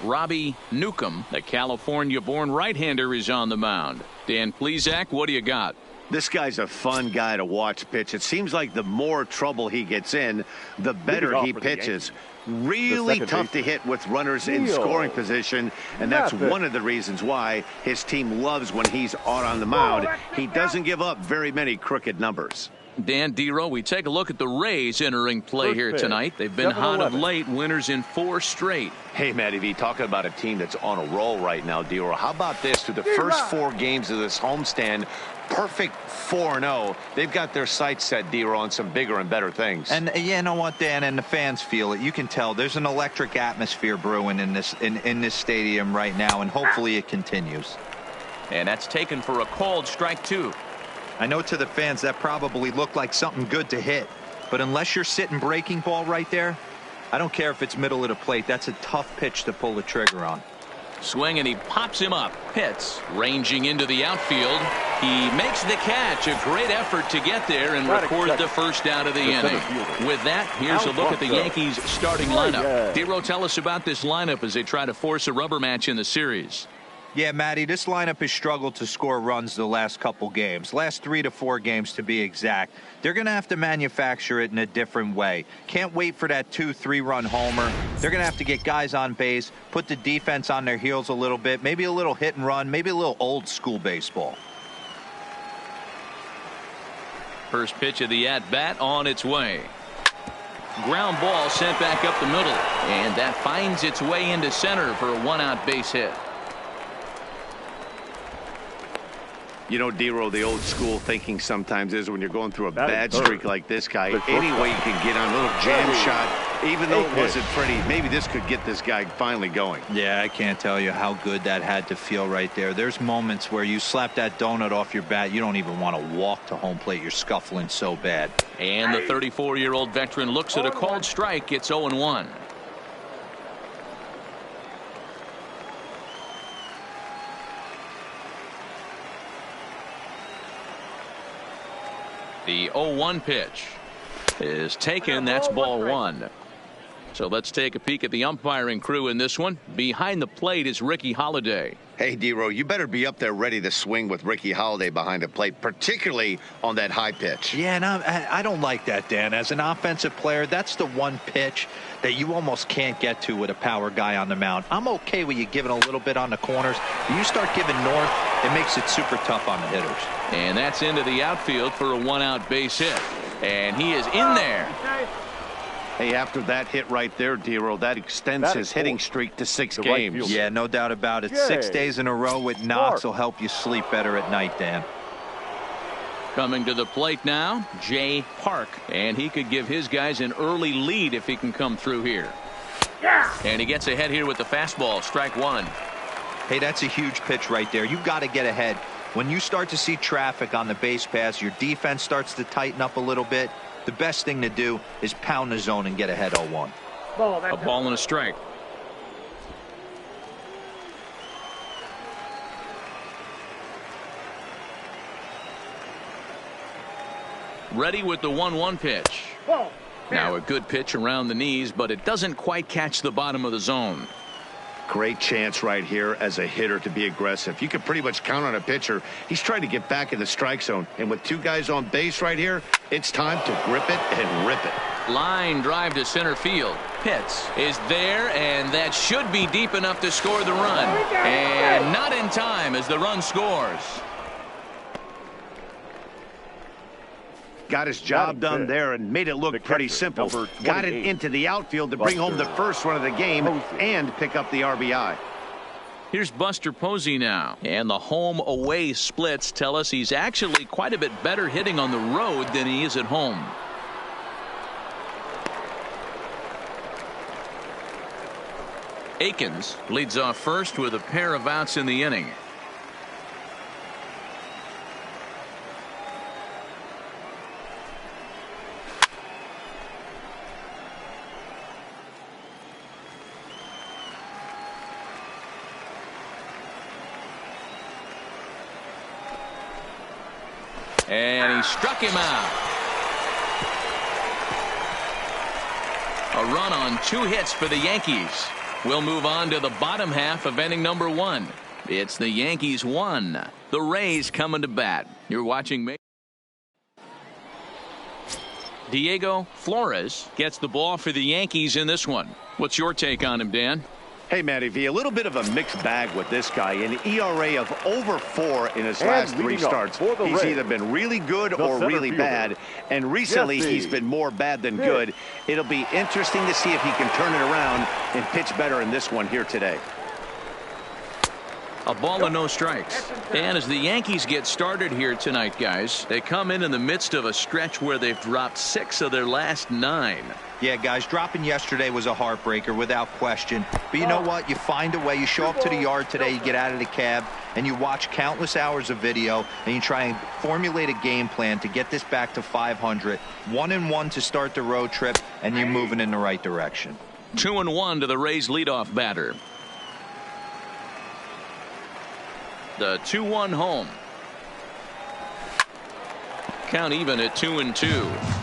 Robbie Newcomb, the California-born right-hander, is on the mound. Dan Plesac, what do you got? This guy's a fun guy to watch pitch. It seems like the more trouble he gets in, the better he pitches. Really tough to hit with runners in scoring position, and that's one of the reasons why his team loves when he's out on the mound. He doesn't give up very many crooked numbers. Dan Dero, we take a look at the Rays entering play here tonight. They've been hot of late, winners in 4 straight. Hey, Matty V, talking about a team that's on a roll right now, Dero. How about this? Through the first 4 games of this homestand, perfect 4-0. They've got their sights set, Dero, on some bigger and better things. And you know what, Dan, and the fans feel it. You can tell there's an electric atmosphere brewing in this stadium right now, and hopefully it continues. And that's taken for a called strike 2. I know to the fans that probably looked like something good to hit, but unless you're sitting breaking ball right there, I don't care if it's middle of the plate. That's a tough pitch to pull the trigger on. Swing, and he pops him up. Pitts ranging into the outfield. He makes the catch. A great effort to get there and record the first out of the inning. With that, here's a look at the Yankees starting lineup. Dero, tell us about this lineup as they try to force a rubber match in the series. Yeah, Matty, this lineup has struggled to score runs the last couple games. Last 3 to 4 games to be exact. They're going to have to manufacture it in a different way. Can't wait for that 2-3 run homer. They're going to have to get guys on base, put the defense on their heels a little bit, maybe a little hit and run, maybe a little old school baseball. First pitch of the at-bat on its way. Ground ball sent back up the middle, and that finds its way into center for a 1-out base hit. You know, Dero, the old school thinking sometimes is when you're going through a bad streak like this guy, any way you can get on a little jam shot, even though it wasn't pretty, maybe this could get this guy finally going. Yeah, I can't tell you how good that had to feel right there. There's moments where you slap that donut off your bat, you don't even want to walk to home plate. You're scuffling so bad. And the 34-year-old veteran looks at a called strike. It's 0-1. The 0-1 pitch is taken. That's ball 1. So let's take a peek at the umpiring crew in this one. Behind the plate is Ricky Holiday. Hey, Dero, you better be up there ready to swing with Ricky Holiday behind the plate, particularly on that high pitch. Yeah, and I don't like that, Dan. As an offensive player, that's the one pitch that you almost can't get to with a power guy on the mound. I'm okay with you giving a little bit on the corners. When you start giving north, it makes it super tough on the hitters. And that's into the outfield for a 1-out base hit. And he is in there. Hey, after that hit right there, Dero, that extends his hitting streak to 6 games. Yeah, no doubt about it. 6 days in a row with knocks will help you sleep better at night, Dan. Coming to the plate now, Jay Park. And he could give his guys an early lead if he can come through here. And he gets ahead here with the fastball, strike 1. Hey, that's a huge pitch right there. You've got to get ahead. When you start to see traffic on the base pass, your defense starts to tighten up a little bit. The best thing to do is pound the zone and get ahead 0-1. A ball and a strike. Ready with the 1-1 pitch. Now a good pitch around the knees, but it doesn't quite catch the bottom of the zone. Great chance right here as a hitter to be aggressive. You can pretty much count on a pitcher. He's trying to get back in the strike zone. And with 2 guys on base right here, it's time to grip it and rip it. Line drive to center field. Pitts is there, and that should be deep enough to score the run. And not in time as the run scores. Got his job done there and made it look pretty simple. Got it into the outfield to bring home the first run of the game and pick up the RBI. Here's Buster Posey now. And the home-away splits tell us he's actually quite a bit better hitting on the road than he is at home. Akins leads off first with a pair of outs in the inning. And he struck him out. A run on 2 hits for the Yankees. We'll move on to the bottom half of inning number 1. It's the Yankees 1. The Rays coming to bat. You're watching me. Diego Flores gets the ball for the Yankees in this one. What's your take on him, Dan? Hey, Matty V, a little bit of a mixed bag with this guy. An ERA of over 4 in his last 3 starts. He's either been really good or really bad, and recently he's been more bad than good. It'll be interesting to see if he can turn it around and pitch better in this one here today. A ball and no strikes. And as the Yankees get started here tonight, guys, they come in the midst of a stretch where they've dropped 6 of their last 9. Yeah, guys, dropping yesterday was a heartbreaker without question. But you know what? You find a way. You show up to the yard today, you get out of the cab, and you watch countless hours of video, and you try and formulate a game plan to get this back to 500. 1-1 to start the road trip, and you're moving in the right direction. 2-1 to the Rays leadoff batter. The 2-1 home. Count even at 2-2.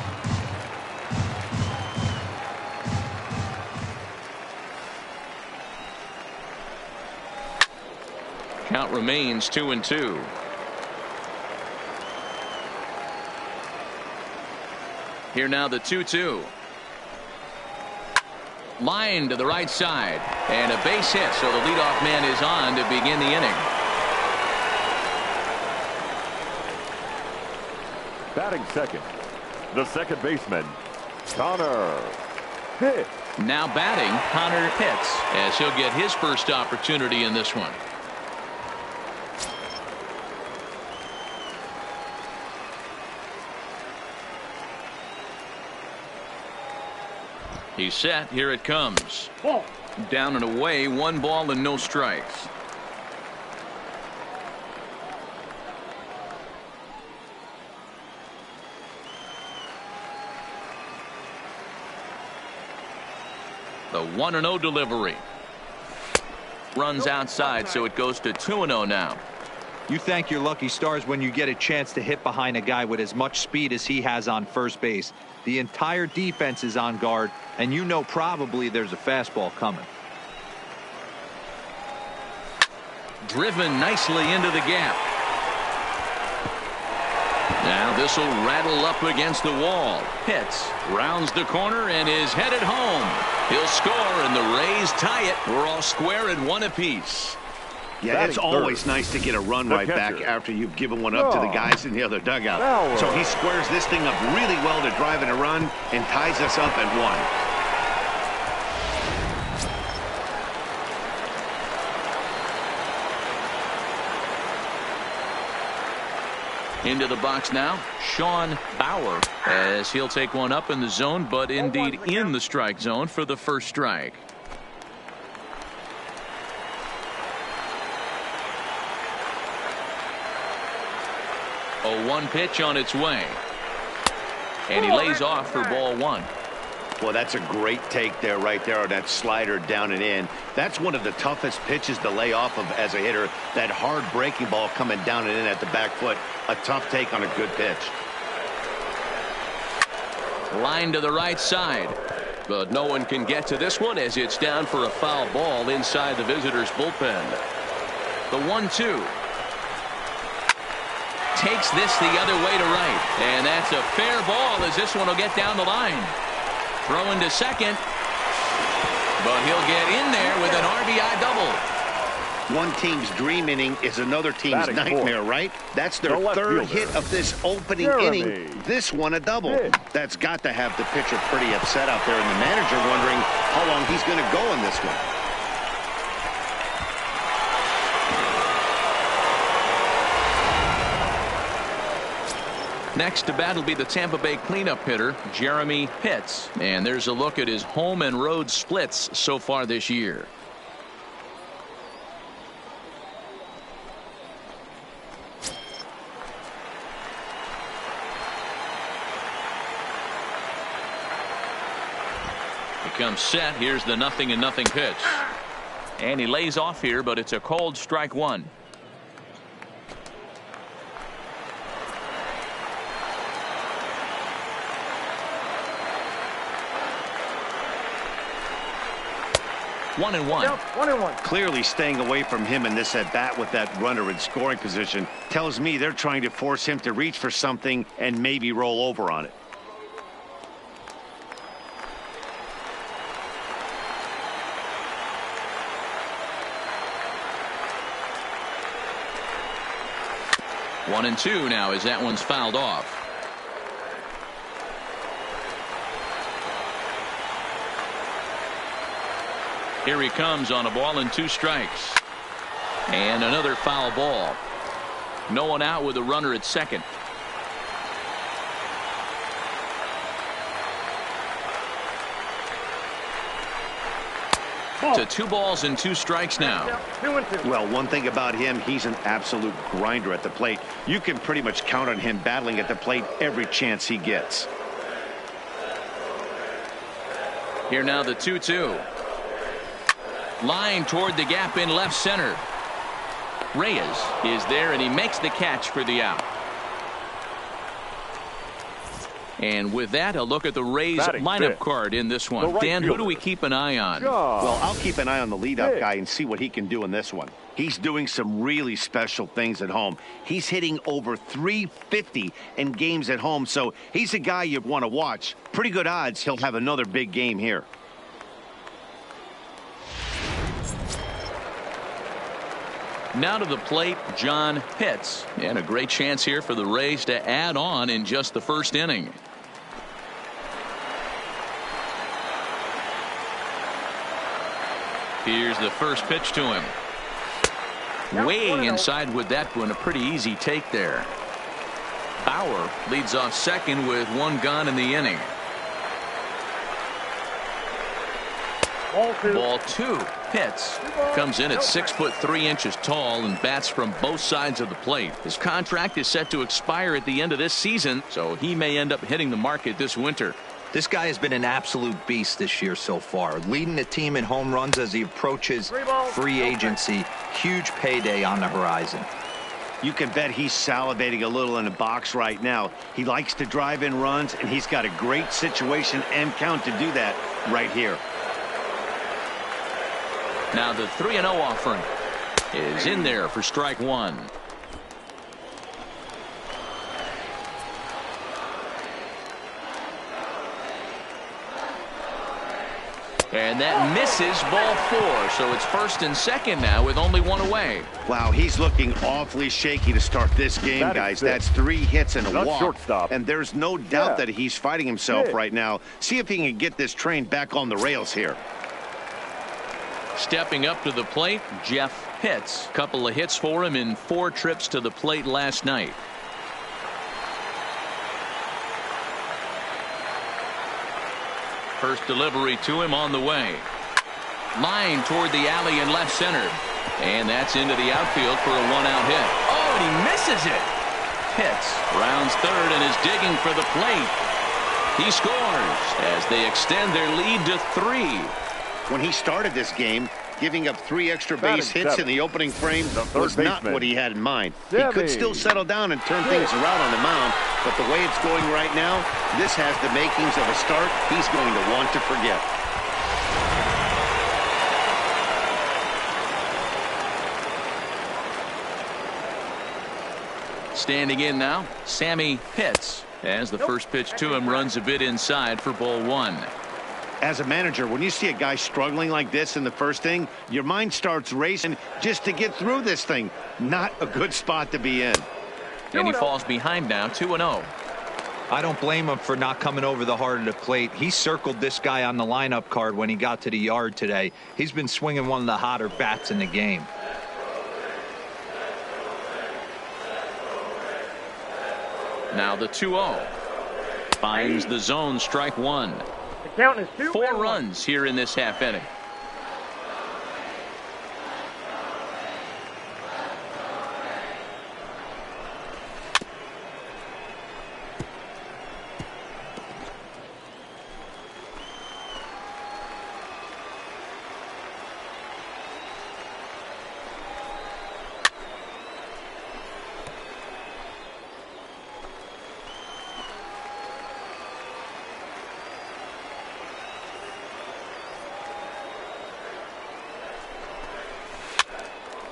Count remains 2-2. Here now the 2-2. Line to the right side. And a base hit, so the leadoff man is on to begin the inning. Batting second, the second baseman, Connor Pitts. Now batting, Connor Pitts, as he'll get his first opportunity in this one. He's set. Here it comes. Down and away, 1 ball and no strikes. The 1-0 delivery. Runs outside, so it goes to 2-0 now. You thank your lucky stars when you get a chance to hit behind a guy with as much speed as he has on first base. The entire defense is on guard, and you know probably there's a fastball coming. Driven nicely into the gap. Now this will rattle up against the wall. Pitts rounds the corner and is headed home. He'll score, and the Rays tie it. We're all square at 1 apiece. Yeah, it's always nice to get a run right back after you've given one up to the guys in the other dugout. So he squares this thing up really well to drive in a run and ties us up at 1. Into the box now, Sean Bauer, as he'll take one up in the zone, but indeed in the strike zone for the first strike. A 1 pitch on its way. And he lays off for ball 1. Well, that's a great take there, right there, on that slider down and in. That's one of the toughest pitches to lay off of as a hitter. That hard breaking ball coming down and in at the back foot. A tough take on a good pitch. Line to the right side. But no one can get to this one as it's down for a foul ball inside the visitors' bullpen. The 1-2. Takes this the other way to right. And that's a fair ball as this one will get down the line. Throwing to second. But he'll get in there with an RBI double. One team's dream inning is another team's nightmare, right? That's their third hit of this opening inning. This one a double. That's got to have the pitcher pretty upset out there, and the manager wondering how long he's going to go in this one. Next to bat will be the Tampa Bay cleanup hitter, Jeremy Pitts. And there's a look at his home and road splits so far this year. He comes set. Here's the 0-0 pitch. And he lays off here, but it's a cold strike 1. 1-1. 1-1. Clearly staying away from him in this at-bat with that runner in scoring position tells me they're trying to force him to reach for something and maybe roll over on it. One and two now as that one's fouled off. Here he comes on a ball and 2 strikes. And another foul ball. No one out with a runner at second. To 2 balls and 2 strikes now. 2-2. Well, one thing about him, he's an absolute grinder at the plate. You can pretty much count on him battling at the plate every chance he gets. Here now the 2-2. Line toward the gap in left center. Reyes is there and he makes the catch for the out. And with that, a look at the Rays lineup card in this one. Dan, who do we keep an eye on? Well, I'll keep an eye on the leadoff guy and see what he can do in this one. He's doing some really special things at home. He's hitting over 350 in games at home, so he's a guy you want to watch. Pretty good odds he'll have another big game here. Now to the plate, John Pitts. And a great chance here for the Rays to add on in just the first inning. Here's the first pitch to him. Way inside with that one. A pretty easy take there. Bauer leads off second with 1 gone in the inning. Ball 2. Pitts comes in at 6'3" tall and bats from both sides of the plate. His contract is set to expire at the end of this season, so he may end up hitting the market this winter. This guy has been an absolute beast this year so far, leading the team in home runs as he approaches free agency. Huge payday on the horizon. You can bet he's salivating a little in the box right now. He likes to drive in runs, and he's got a great situation and count to do that right here. Now the 3-0 offering is in there for strike 1. And that misses ball 4. So it's first and second now with only 1 away. Wow, he's looking awfully shaky to start this game, guys. That's 3 hits and a walk. Shortstop. And there's no doubt that he's fighting himself right now. See if he can get this train back on the rails here. Stepping up to the plate, Jeff Pitts. Couple of hits for him in 4 trips to the plate last night. First delivery to him on the way. Line toward the alley in left center. And that's into the outfield for a 1-out hit. Oh, and he misses it. Pitts rounds third and is digging for the plate. He scores as they extend their lead to 3. When he started this game, giving up 3 extra base hits in the opening frame was not what he had in mind. He could still settle down and turn things around on the mound, but the way it's going right now, this has the makings of a start he's going to want to forget. Standing in now, Sammy Pitts, as the first pitch to him runs a bit inside for ball 1. As a manager, when you see a guy struggling like this in the first inning, your mind starts racing just to get through this thing. Not a good spot to be in. And he falls behind now, 2-0. I don't blame him for not coming over the heart of the plate. He circled this guy on the lineup card when he got to the yard today. He's been swinging one of the hotter bats in the game. Now the 2-0. Finds the zone, strike 1. The count is 2. 4 runs here in this half inning.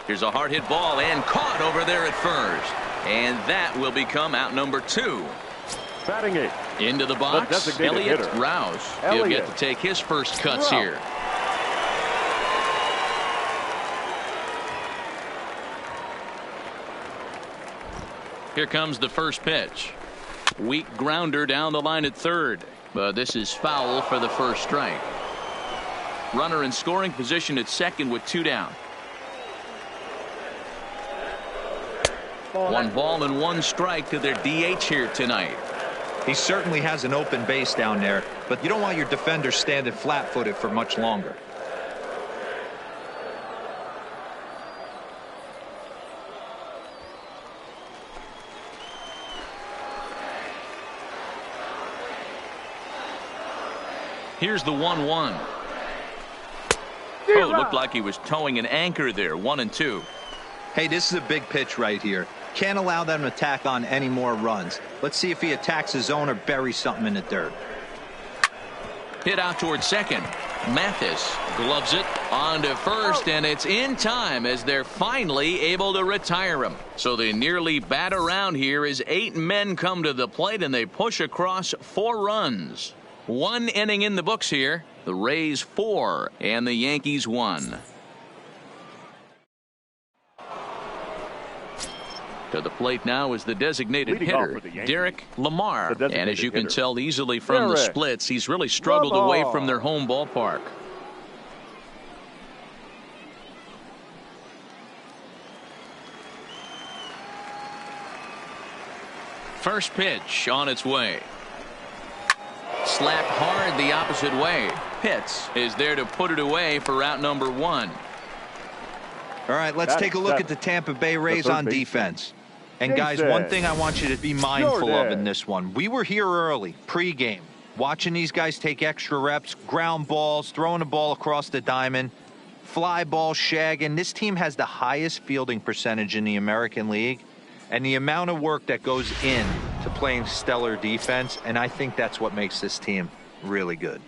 Here's a hard hit ball and caught over there at first. And that will become out number 2. Batting 8. Into the box, Elliott Rouse. He'll get to take his first cuts here. Here comes the first pitch. Weak grounder down the line at third. But this is foul for the first strike. Runner in scoring position at second with 2 down. 1 ball and 1 strike to their DH here tonight. He certainly has an open base down there, but you don't want your defender standing flat-footed for much longer. Here's the 1-1. Oh, looked like he was towing an anchor there. 1-2. Hey, this is a big pitch right here. Can't allow them to tack on any more runs. Let's see if he attacks his zone or buries something in the dirt. Hit out towards second. Mathis gloves it on to first, and it's in time as they're finally able to retire him. So they nearly bat around here as 8 men come to the plate, and they push across 4 runs. 1 inning in the books here. The Rays 4 and the Yankees 1. To the plate now is the designated hitter, Derek Lamar. And as you can tell easily from the splits, he's really struggled away from their home ballpark. First pitch on its way. Slapped hard the opposite way. Pitts is there to put it away for out number 1. All right, let's take a look at the Tampa Bay Rays on defense. And guys, one thing I want you to be mindful of in this one. We were here early, pregame, watching these guys take extra reps, ground balls, throwing the ball across the diamond, fly ball, shagging. This team has the highest fielding percentage in the American League. And the amount of work that goes in to playing stellar defense, and I think that's what makes this team really good.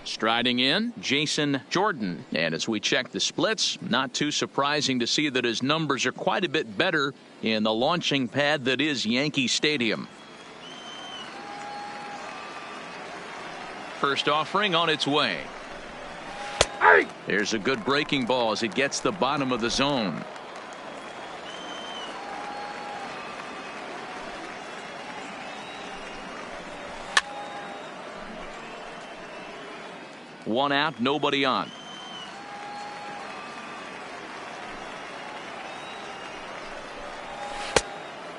Striding in, Jason Jordan. And as we check the splits, not too surprising to see that his numbers are quite a bit better in the launching pad that is Yankee Stadium. First offering on its way. There's a good breaking ball as it gets the bottom of the zone. One out, nobody on.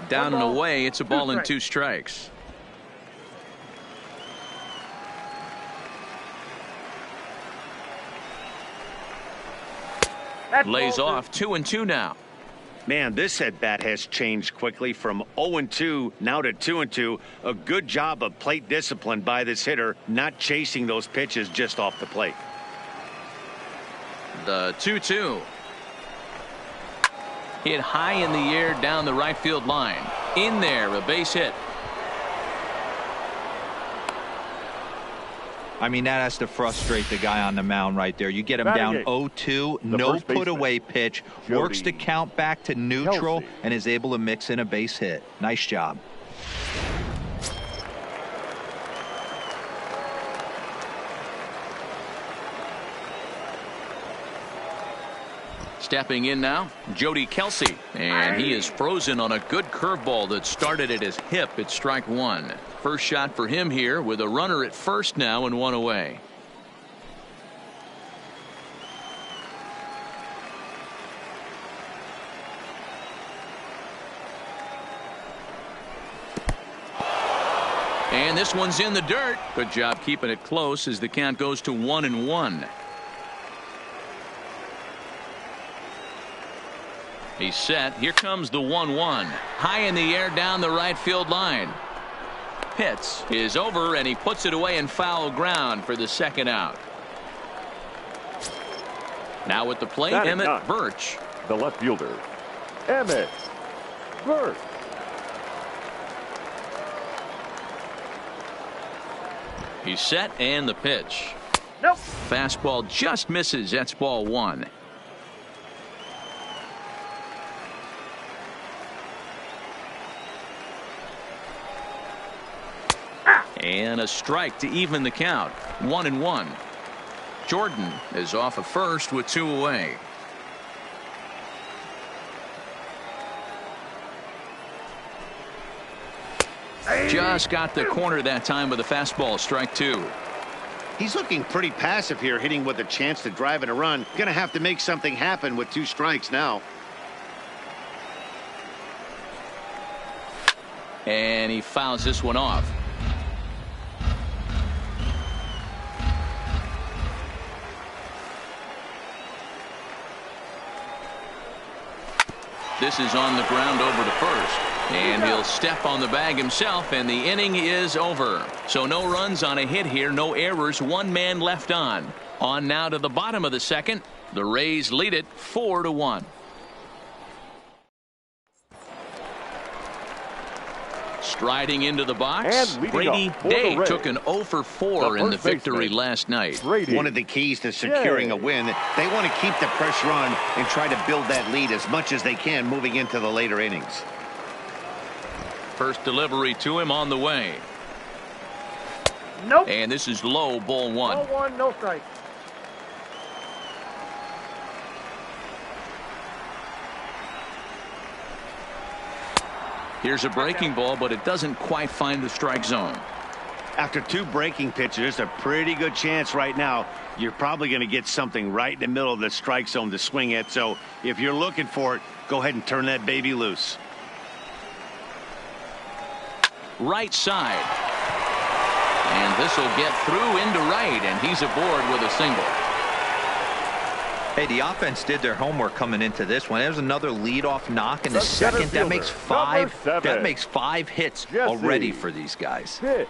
Down and away, it's a ball and 2 strikes. Lays off 2-2 now. Man, this at bat has changed quickly from 0-2 now to 2-2. A good job of plate discipline by this hitter, not chasing those pitches just off the plate. The 2-2. Hit high in the air down the right field line. In there, a base hit. I mean, that has to frustrate the guy on the mound right there. You get him down 0-2, no put away pitch, works the count back to neutral, and is able to mix in a base hit. Nice job. Stepping in now, Jody Kelsey, and he is frozen on a good curveball that started at his hip at strike 1. First shot for him here with a runner at first now and 1 away. And this one's in the dirt. Good job keeping it close as the count goes to 1-1. He's set. Here comes the 1-1. High in the air down the right field line. Pitts is over, and he puts it away in foul ground for the second out. Now at the plate, Emmett Birch. The left fielder, Emmett Birch. He's set, and the pitch. Nope. Fastball just misses. That's ball 1. And a strike to even the count. 1-1. Jordan is off at first with 2 away. Just got the corner that time with a fastball. Strike 2. He's looking pretty passive here, hitting with a chance to drive in a run. Gonna have to make something happen with 2 strikes now. And he fouls this one off. This is on the ground over to first. And he'll step on the bag himself, and the inning is over. So no runs on a hit here, no errors, 1 man left on. On now to the bottom of the second. The Rays lead it 4-1. Striding into the box, Brady Day took an 0 for 4 in the victory last night. One of the keys to securing a win, they want to keep the pressure on and try to build that lead as much as they can moving into the later innings. First delivery to him on the way. Nope. And this is low, ball 1. No 1, no strike. Here's a breaking ball, but it doesn't quite find the strike zone. After 2 breaking pitches, a pretty good chance right now. You're probably going to get something right in the middle of the strike zone to swing at. So if you're looking for it, go ahead and turn that baby loose. Right side. And this will get through into right, and he's aboard with a single. Hey, the offense did their homework coming into this one. There's another leadoff knock in the second. That makes 5. That makes 5 hits already for these guys. Hit.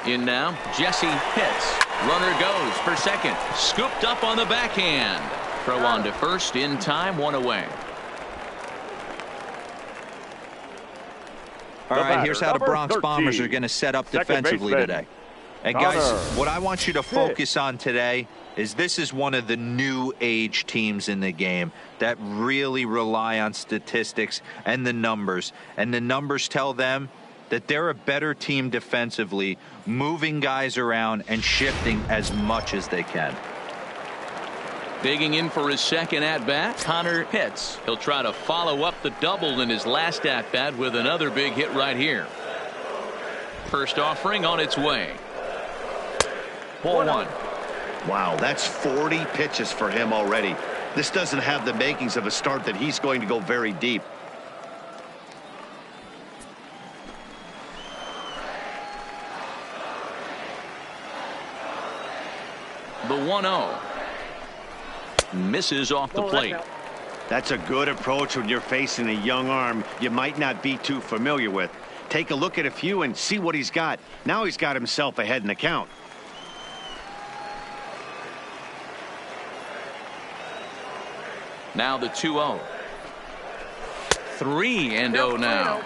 In now, Jesse hits. Runner goes for second. Scooped up on the backhand. Throw on to first in time, 1 away. All right, here's how the Bronx Bombers are going to set up defensively today. And guys, what I want you to focus on today is this is one of the new age teams in the game that really rely on statistics and the numbers. And the numbers tell them that they're a better team defensively, moving guys around and shifting as much as they can. Digging in for his second at-bat, Connor hits. He'll try to follow up the double in his last at-bat with another big hit right here. First offering on its way. Ball 1. Wow, that's 40 pitches for him already. This doesn't have the makings of a start that he's going to go very deep. The 1-0. Misses off the plate. That's a good approach when you're facing a young arm you might not be too familiar with. Take a look at a few and see what he's got. Now he's got himself ahead in the count. Now the 2-0. 3-0 now.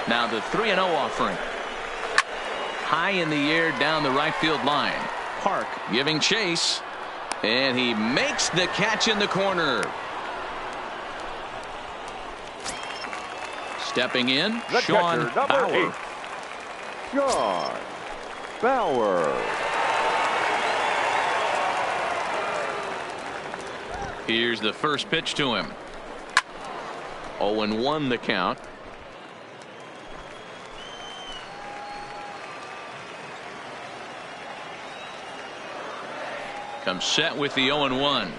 Now the 3-0 offering. High in the air down the right field line. Park giving chase. And he makes the catch in the corner. Stepping in, Sean Bauer. Sean Bauer. Here's the first pitch to him. 0-1 the count. Comes set with the 0-1.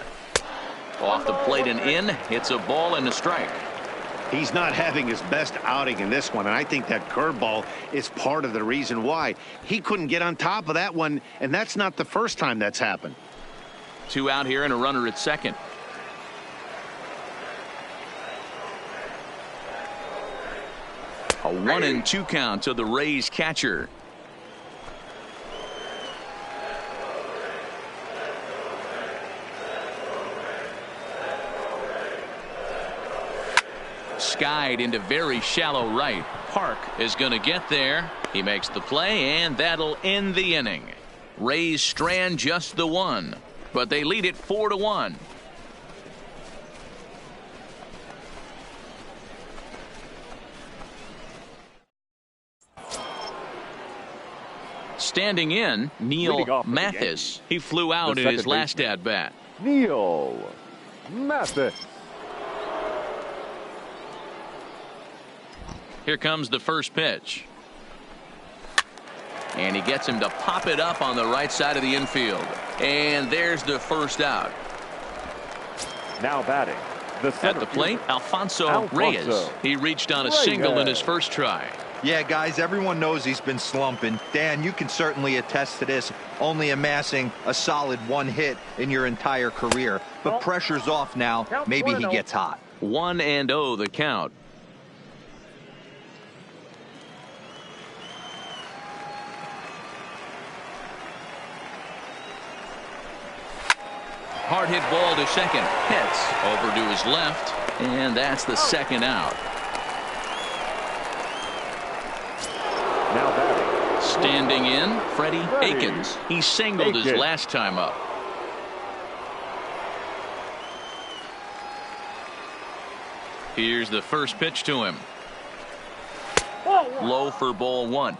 Off the plate and in. It's a ball and a strike. He's not having his best outing in this one, and I think that curveball is part of the reason why. He couldn't get on top of that one, and that's not the first time that's happened. 2 out here and a runner at second. A 1-2 count to the Rays catcher. Skied into very shallow right. Park is going to get there. He makes the play, and that'll end the inning. Rays strand just the one, but they lead it 4-1. Standing in, Neil Mathis. He flew out in his last at-bat. Neil Mathis. Here comes the first pitch. And he gets him to pop it up on the right side of the infield. And there's the first out. Now batting. At the plate, Alfonso Reyes. He reached on a single in his first try. Yeah, guys, everyone knows he's been slumping. Dan, you can certainly attest to this, only amassing a solid one hit in your entire career. But pressure's off now. Maybe he gets hot. 1-0 the count. Hard hit ball to second. Hits over to his left. And that's the second out. Now batting. Standing in, Freddie Akins. He singled his last time up. Here's the first pitch to him. Low for ball one.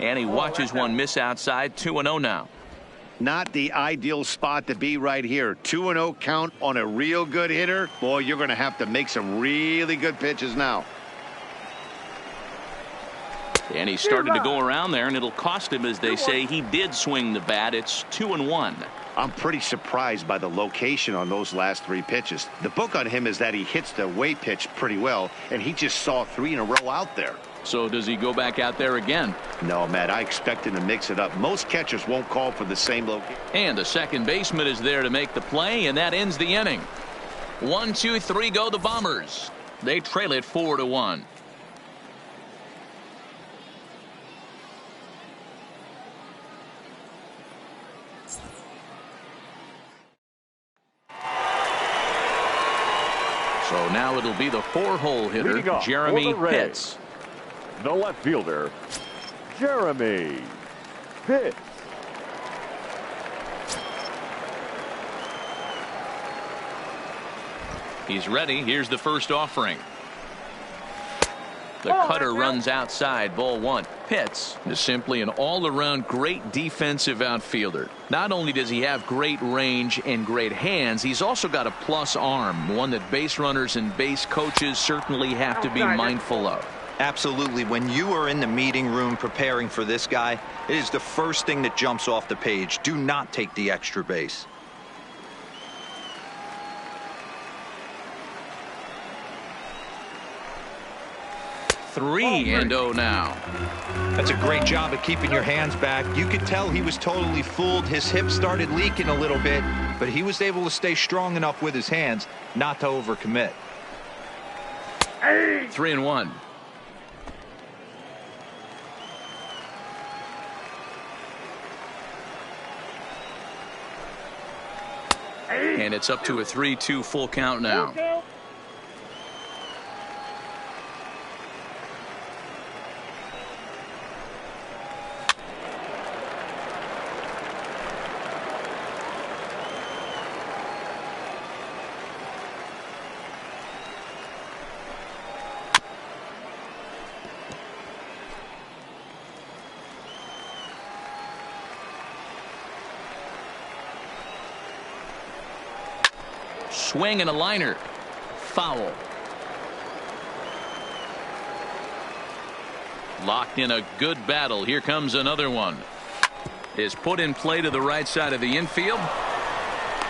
And he watches one miss outside. 2-0 now. Not the ideal spot to be right here. 2-0 count on a real good hitter. Boy, you're going to have to make some really good pitches now. And he started to go around there, and it'll cost him, as they say. He did swing the bat. It's 2-1. I'm pretty surprised by the location on those last three pitches. The book on him is that he hits the away pitch pretty well, and he just saw 3 in a row out there. So does he go back out there again? No, Matt, I expect him to mix it up. Most catchers won't call for the same location. And the second baseman is there to make the play, and that ends the inning. 1, 2, 3 go the Bombers. They trail it 4-1. So now it'll be the 4-hole hitter, Jeremy Pitts. The left fielder, Jeremy Pitts. He's ready. Here's the first offering. The cutter runs outside, ball one. Pitts is simply an all-around great defensive outfielder. Not only does he have great range and great hands, he's also got a plus arm, one that base runners and base coaches certainly have to be mindful of. Absolutely. When you are in the meeting room preparing for this guy, it is the first thing that jumps off the page. Do not take the extra base. Three and 0 now. That's a great job of keeping your hands back. You could tell he was totally fooled. His hips started leaking a little bit, but he was able to stay strong enough with his hands not to overcommit. 3-1. And it's up to a 3-2 full count now. Swing and a liner. Foul. Locked in a good battle. Here comes another one. Is put in play to the right side of the infield.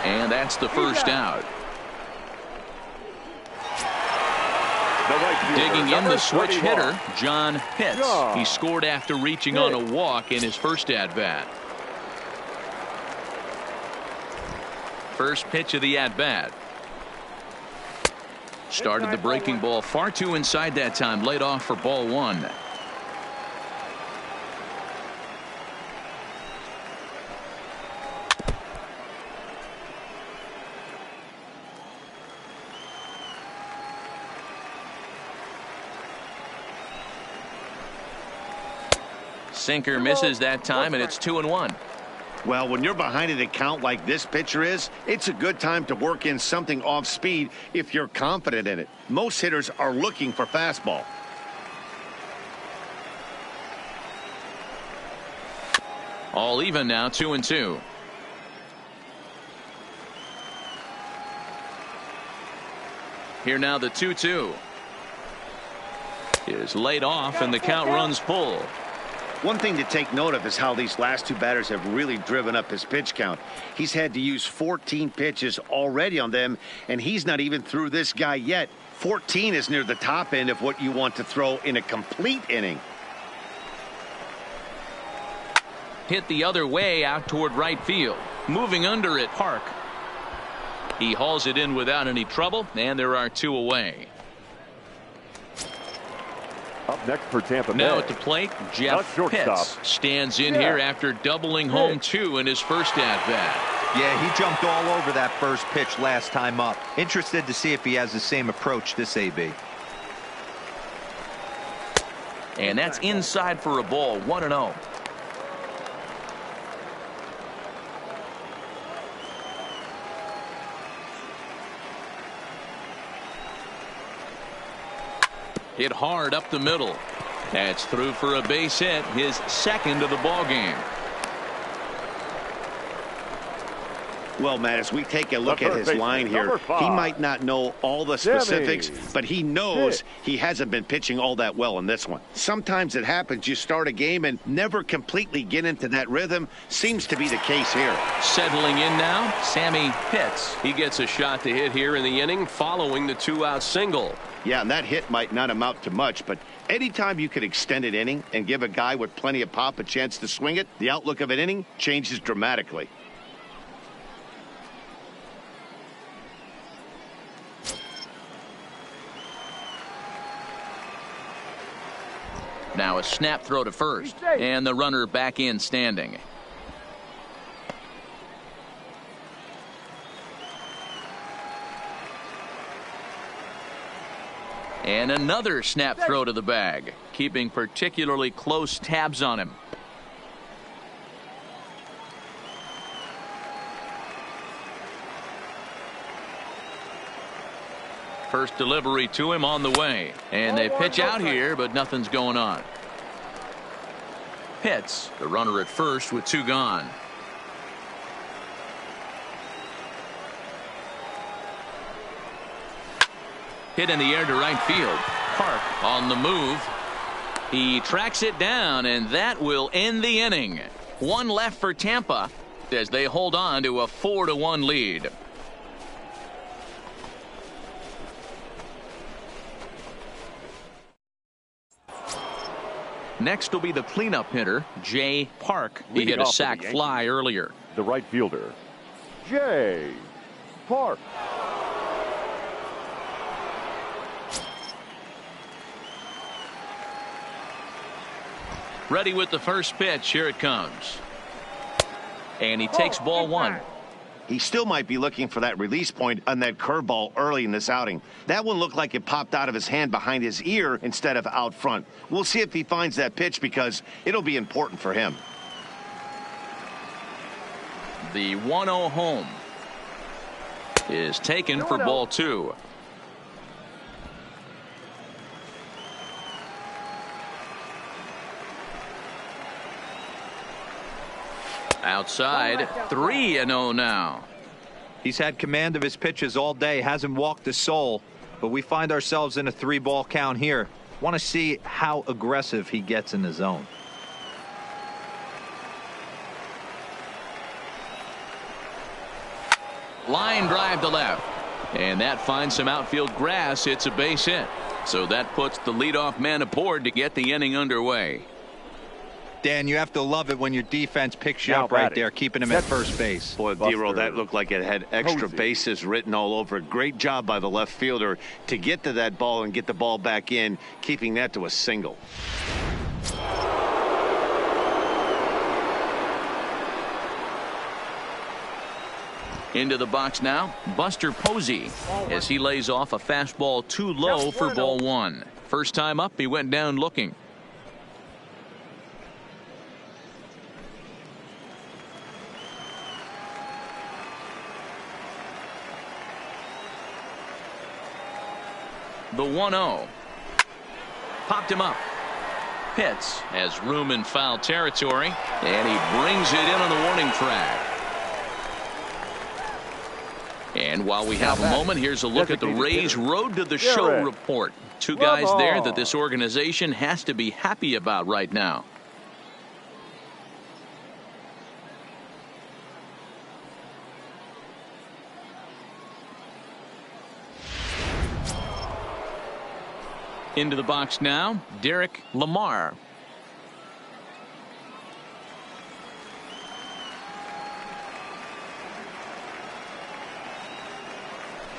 And that's the first out. Digging in the switch hitter, John Pitts. He scored after reaching on a walk in his first at-bat. First pitch of the at-bat. Started the breaking ball far too inside that time. Laid off for ball one. Sinker misses that time, and it's 2-1. Well, when you're behind an account like this pitcher is, it's a good time to work in something off speed if you're confident in it. Most hitters are looking for fastball. All even now, 2-2. Here now the 2-2 is laid off, and the count runs full. One thing to take note of is how these last two batters have really driven up his pitch count. He's had to use 14 pitches already on them, and he's not even through this guy yet. 14 is near the top end of what you want to throw in a complete inning. Hit the other way out toward right field. Moving under it, Park. He hauls it in without any trouble, and there are 2 away. Up next for Tampa Bay. Now at the plate, Jeff Pitts stands in here after doubling home 2 in his first at-bat. Yeah, he jumped all over that first pitch last time up. Interested to see if he has the same approach this AB. And that's inside for a ball, 1-0. Hit hard up the middle. That's through for a base hit, his second of the ball game. Well, Matt, as we take a look at his line here, he might not know all the specifics, but he knows he hasn't been pitching all that well in this one. Sometimes it happens. You start a game and never completely get into that rhythm. Seems to be the case here. Settling in now, Sammy Pitts. He gets a shot to hit here in the inning following the 2-out single. Yeah, and that hit might not amount to much, but anytime you can extend an inning and give a guy with plenty of pop a chance to swing it, the outlook of an inning changes dramatically. Now a snap throw to first, and the runner back in standing. And another snap throw to the bag, keeping particularly close tabs on him. First delivery to him on the way, and they pitch out here, but nothing's going on. Pitts, the runner at first with 2 gone. Hit in the air to right field. Park on the move. He tracks it down, and that will end the inning. 1 left for Tampa as they hold on to a 4-1 lead. Next will be the cleanup hitter, Jay Park. He hit a sac fly earlier. The right fielder, Jay Park. Ready with the first pitch. Here it comes. And he takes ball 1. He still might be looking for that release point on that curveball early in this outing. That one looked like it popped out of his hand behind his ear instead of out front. We'll see if he finds that pitch because it'll be important for him. The 1-0 home is taken for ball 2. Outside, 3-0 now. He's had command of his pitches all day, hasn't walked a soul, but we find ourselves in a 3-ball count here. Want to see how aggressive he gets in the zone. Line drive to left, and that finds some outfield grass. It's a base hit, so that puts the leadoff man aboard to get the inning underway. Dan, you have to love it when your defense picks you up right there, keeping him at first base. Boy, D-Roll, that looked like it had extra bases written all over it. Great job by the left fielder to get to that ball and get the ball back in, keeping that to a single. Into the box now, Buster Posey, as he lays off a fastball too low for ball 1. First time up, he went down looking. The 1-0. Popped him up. Pitts has room in foul territory, and he brings it in on the warning track. And while we have a moment, here's a look at the Rays' Road to the Show report. Two guys there that this organization has to be happy about right now. Into the box now, Derek Lamar.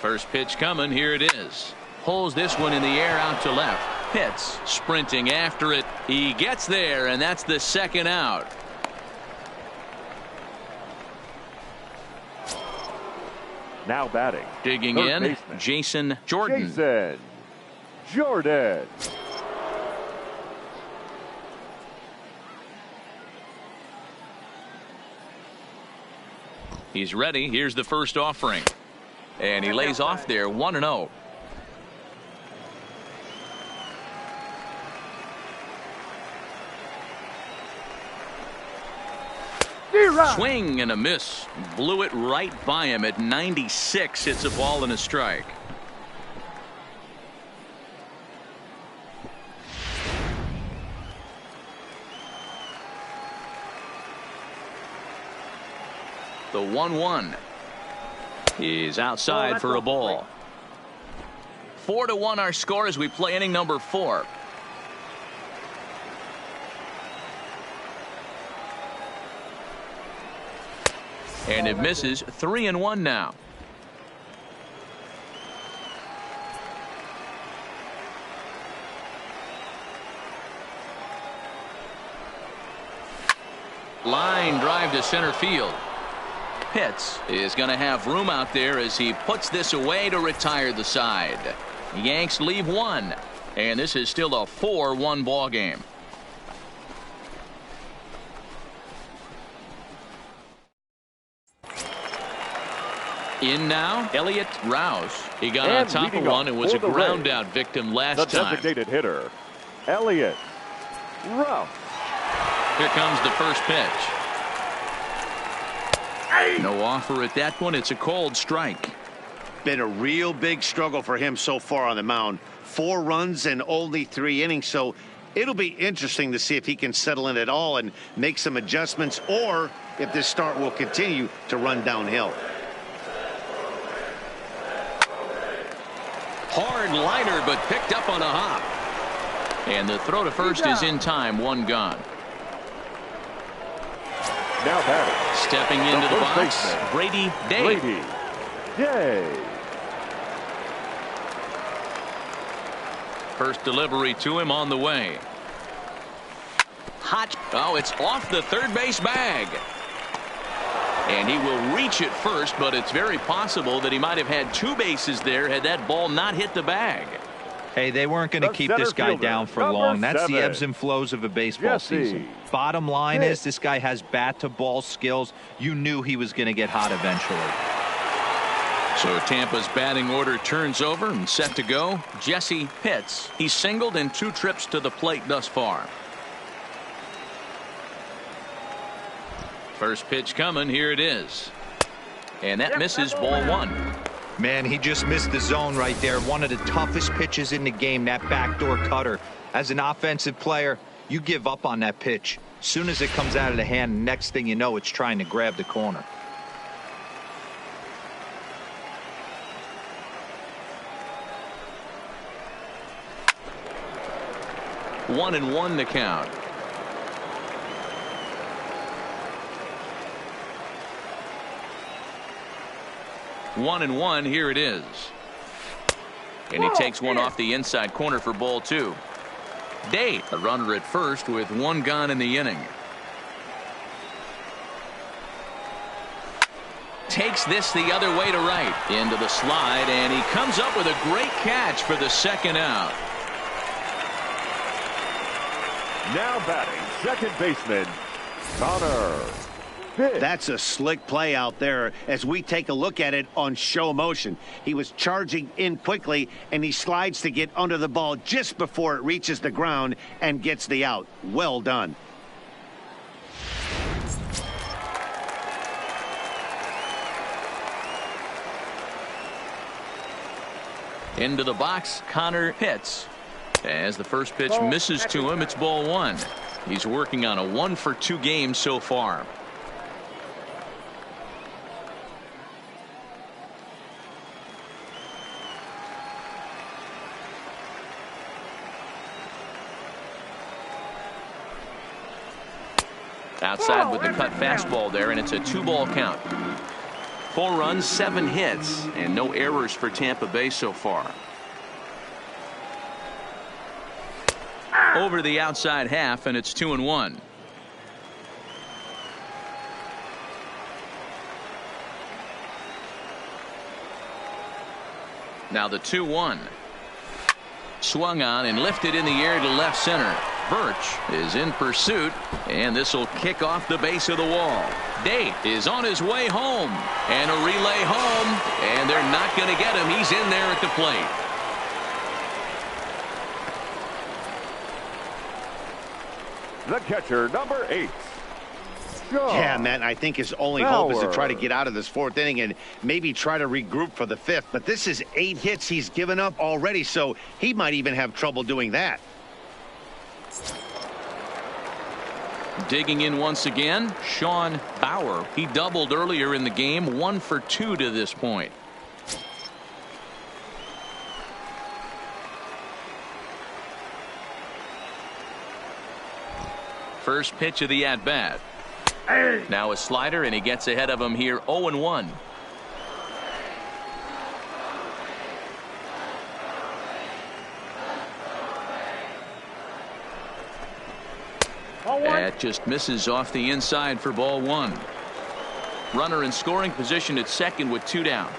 First pitch coming. Here it is. Pulls this one in the air out to left. Pitts sprinting after it. He gets there, and that's the second out. Now batting. Digging in, baseman, Jason Jordan. Jason Jordan. He's ready. Here's the first offering. And he lays off there, 1-0. Swing and a miss. Blew it right by him at 96. It's a ball and a strike. The 1-1 is outside for a ball. 4-1 our score as we play inning number 4. And it misses. 3-1 now. Line drive to center field. Pitts is going to have room out there as he puts this away to retire the side. Yanks leave one, and this is still a 4-1 ball game. In now, Elliott Rouse. He got on top of one and was a ground out victim last time. The designated hitter, Elliott Rouse. Here comes the first pitch. No offer at that one. It's a cold strike. Been a real big struggle for him so far on the mound. 4 runs and only 3 innings, so it'll be interesting to see if he can settle in at all and make some adjustments, or if this start will continue to run downhill. Hard liner, but picked up on a hop. And the throw to first is in time. 1 gone. Now batting. Stepping into the box, baseman, Brady Day. Brady Day. First delivery to him on the way. Hot. Oh, it's off the third base bag. And he will reach it first, but it's very possible that he might have had 2 bases there had that ball not hit the bag. Hey, they weren't going to keep this guy down for long. That's the ebbs and flows of a baseball season. Bottom line is this guy has bat-to-ball skills. You knew he was going to get hot eventually. So Tampa's batting order turns over and set to go. Jesse Pitts. He's singled in 2 trips to the plate thus far. First pitch coming. Here it is. And that misses, ball 1. Man, he just missed the zone right there. One of the toughest pitches in the game, that backdoor cutter. As an offensive player, you give up on that pitch. As soon as it comes out of the hand, next thing you know, it's trying to grab the corner. One and one the count. One and one. Here it is. And he takes one off the inside corner for ball 2. Day, a runner at first with 1 gone in the inning. Takes this the other way to right. Into the slide, and he comes up with a great catch for the second out. Now batting, second baseman, Connor That's a slick play out there as we take a look at it on show motion. He was charging in quickly, and he slides to get under the ball just before it reaches the ground and gets the out. Well done. Into the box, Connor hits. As the first pitch misses to him, it's ball one. He's working on a 1-for-2 game so far. Outside with the cut fastball there, and it's a 2-ball count. 4 runs, 7 hits, and no errors for Tampa Bay so far. Over the outside half, and it's 2-1. Now the 2-1. Swung on and lifted in the air to left center. Birch is in pursuit, and this will kick off the base of the wall. Date is on his way home, and a relay home, and they're not going to get him. He's in there at the plate. The catcher, number 8. Yeah, Matt, I think his only hope is to try to get out of this 4th inning and maybe try to regroup for the 5th. But this is 8 hits he's given up already, so he might even have trouble doing that. Digging in once again, Sean Bauer. He doubled earlier in the game, 1 for 2 to this point. First pitch of the at-bat. Now a slider, and he gets ahead of him here, 0-1. That just misses off the inside for ball 1. Runner in scoring position at second with 2 down.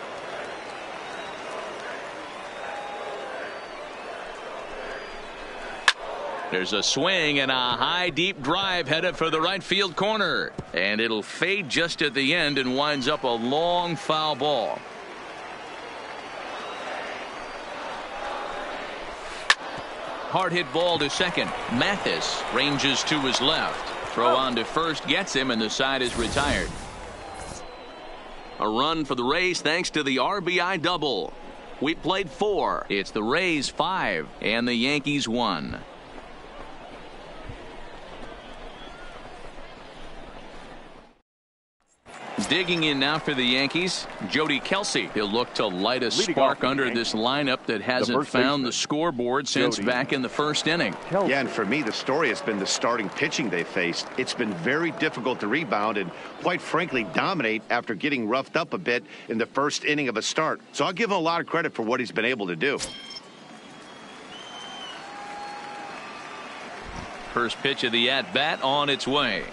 There's a swing and a high deep drive headed for the right field corner, and it'll fade just at the end and winds up a long foul ball. Hard hit ball to second. Mathis ranges to his left. Throw on to first gets him, and the side is retired. A run for the Rays thanks to the RBI double. We played 4. It's the Rays 5 and the Yankees 1. Digging in now for the Yankees, Jody Kelsey. He'll look to light a spark under this lineup that hasn't found the scoreboard since back in the first inning. Yeah, and for me, the story has been the starting pitching they faced. It's been very difficult to rebound and, quite frankly, dominate after getting roughed up a bit in the first inning of a start. So I'll give him a lot of credit for what he's been able to do. First pitch of the at-bat on its way.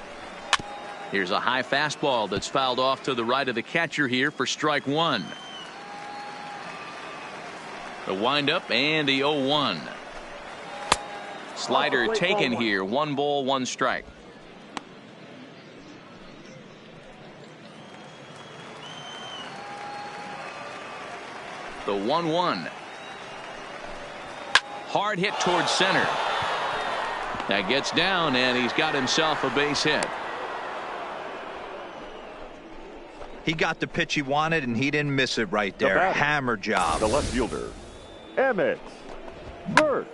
Here's a high fastball that's fouled off to the right of the catcher here for strike 1. The windup and the 0-1. Slider taken here. 1 ball, 1 strike. The 1-1. Hard hit towards center. That gets down, and he's got himself a base hit. He got the pitch he wanted, and he didn't miss it right there. Hammer job. The left fielder, Emmett Birch.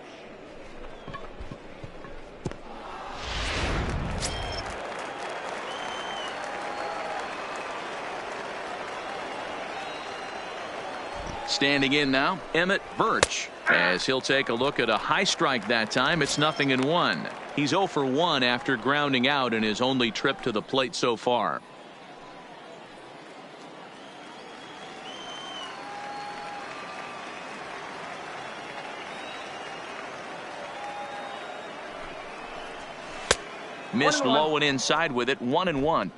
Standing in now, Emmett Birch, as he'll take a look at a high strike that time. It's 0-1. He's 0 for 1 after grounding out in his only trip to the plate so far. Missed low and inside with it. 1-1.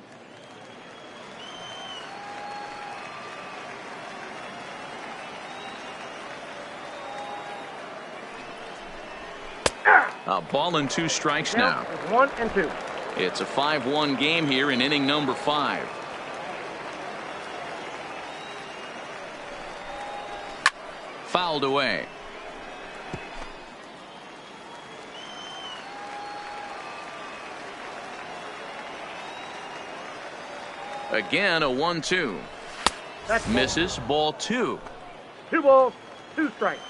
A ball and 2 strikes now. 1-2. It's a 5-1 game here in inning number 5. Fouled away. Again, a 1-2. Misses. Ball 2. 2 balls, 2 strikes.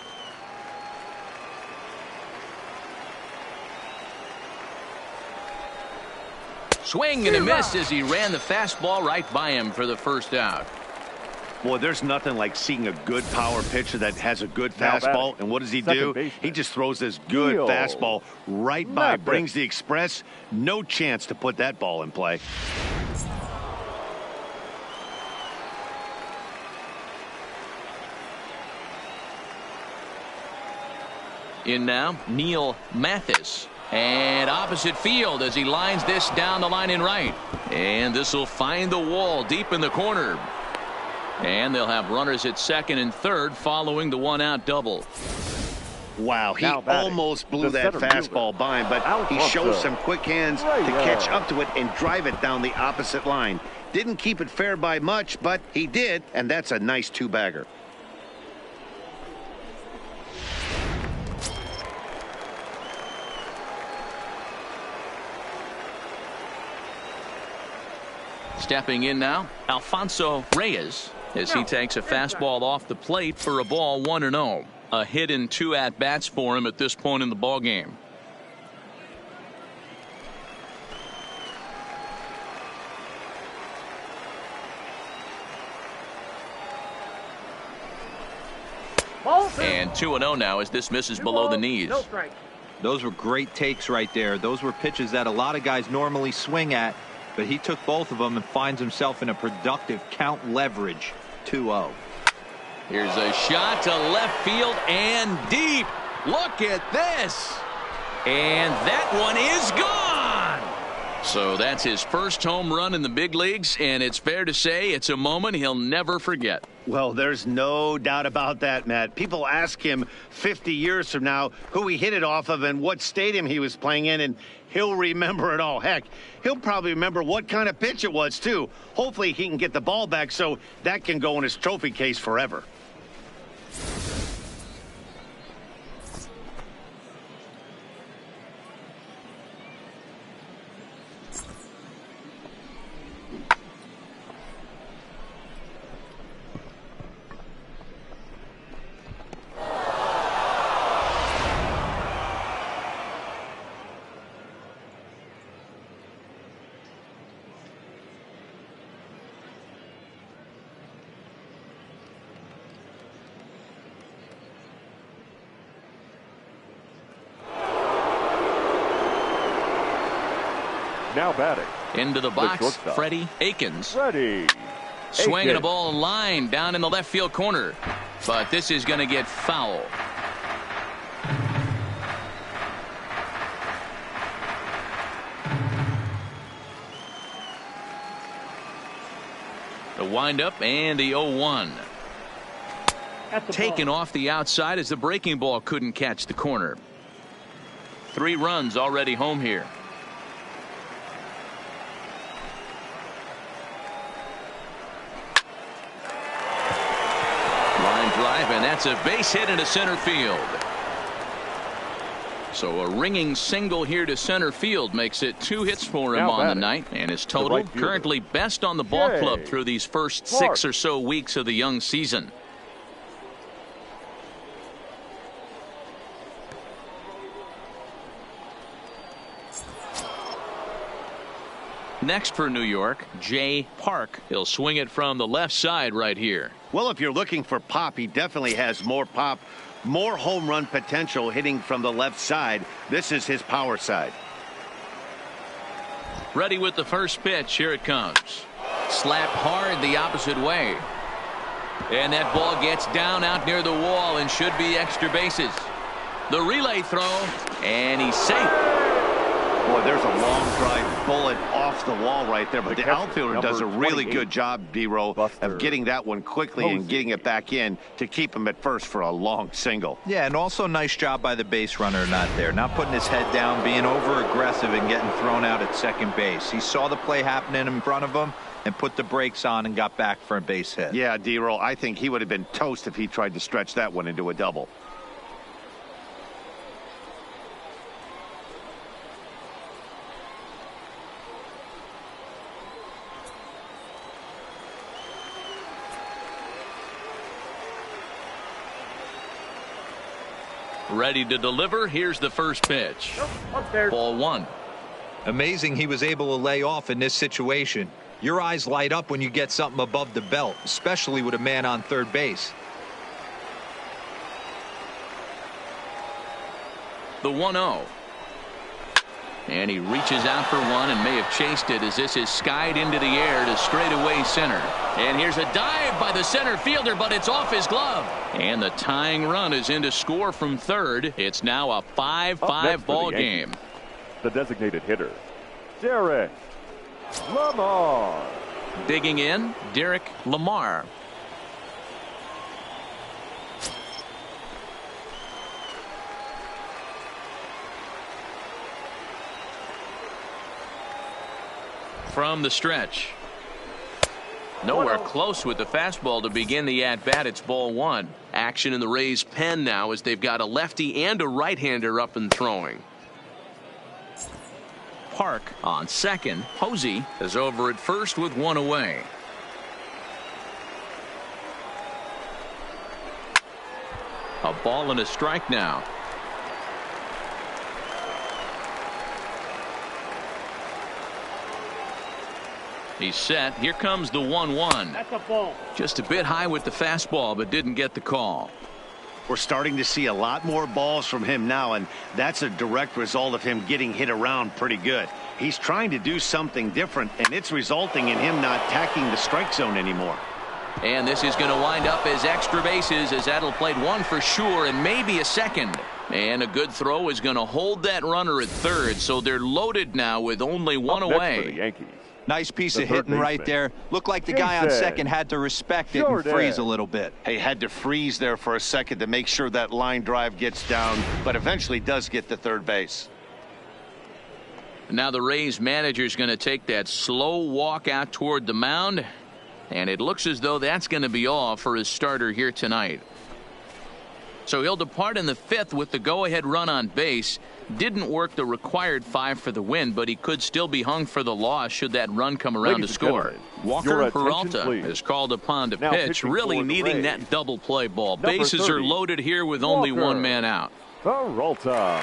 Swing and a miss as he ran the fastball right by him for the first out. Boy, there's nothing like seeing a good power pitcher that has a good fastball. And what does he do? He just throws this good fastball right by, brings the express. No chance to put that ball in play. In now, Neil Mathis. And opposite field as he lines this down the line in right. And this will find the wall deep in the corner. And they'll have runners at second and third following the 1-out double. Wow, he almost blew that fastball by him, but he shows some quick hands to catch up to it and drive it down the opposite line. Didn't keep it fair by much, but he did, and that's a nice 2-bagger. Stepping in now, Alfonso Reyes, as he takes a fastball off the plate for a ball 1-0. A hit in 2 at-bats for him at this point in the ballgame. And 2-0 now as this misses below the knees. Those were great takes right there. Those were pitches that a lot of guys normally swing at. But he took both of them and finds himself in a productive count leverage. 2-0. Here's a shot to left field and deep. Look at this. And that one is gone. So that's his first home run in the big leagues, and it's fair to say it's a moment he'll never forget. Well, there's no doubt about that, Matt. People ask him 50 years from now who he hit it off of and what stadium he was playing in, and he'll remember it all. Heck, he'll probably remember what kind of pitch it was, too. Hopefully he can get the ball back so that can go in his trophy case forever. Now batting. Into the box, Freddie Akins. Swinging a ball line down in the left field corner. But this is going to get foul. The windup and the 0-1. Taken off the outside as the breaking ball couldn't catch the corner. 3 runs already home here. And that's a base hit into center field. So a ringing single here to center field makes it 2 hits for him on the night, and his total currently best on the ball club through these first 6 or so weeks of the young season. Next for New York, Jay Park. He'll swing it from the left side right here. Well, if you're looking for pop, he definitely has more pop, more home run potential hitting from the left side. This is his power side. Ready with the first pitch. Here it comes. Slapped hard the opposite way. And that ball gets down out near the wall and should be extra bases. The relay throw, and he's safe. Boy, there's a long drive bullet off the wall right there, but the outfielder does a really good job, D-Row, of getting that one quickly and getting it back in to keep him at first for a long single. Yeah, and also nice job by the base runner not there, not putting his head down, being over aggressive and getting thrown out at second base. He saw the play happening in front of him and put the brakes on and got back for a base hit. Yeah, D-Row, I think he would have been toast if he tried to stretch that one into a double. Ready to deliver. Here's the first pitch. Ball one. Amazing he was able to lay off in this situation. Your eyes light up when you get something above the belt, especially with a man on third base. The 1-0. And he reaches out for one and may have chased it as this is skied into the air to straightaway center. And here's a dive by the center fielder, but it's off his glove. And the tying run is in to score from third. It's now a 5-5 ball game. The designated hitter, Derek Lamar. Digging in, Derek Lamar. From the stretch. Nowhere close with the fastball to begin the at-bat. It's ball one. Action in the Rays' pen now as they've got a lefty and a right-hander up and throwing. Park on second. Posey is over at first with one away. A ball and a strike now. He's set. Here comes the 1-1. That's a ball. Just a bit high with the fastball, but didn't get the call. We're starting to see a lot more balls from him now, and that's a direct result of him getting hit around pretty good. He's trying to do something different, and it's resulting in him not attacking the strike zone anymore. And this is going to wind up as extra bases, as that'll played one for sure and maybe a second. And a good throw is going to hold that runner at third, so they're loaded now with only one away. For the Yankees. Nice piece of hitting right there. Looked like the guy on second had to respect it and freeze a little bit. He had to freeze there for a second to make sure that line drive gets down, but eventually does get to third base. Now the Rays manager's going to take that slow walk out toward the mound, and it looks as though that's going to be all for his starter here tonight. So he'll depart in the fifth with the go-ahead run on base. Didn't work the required 5 for the win, but he could still be hung for the loss should that run come around to score. Walker Peralta is called upon to pitch, really needing that double play ball. Bases are loaded here with only one man out. Peralta.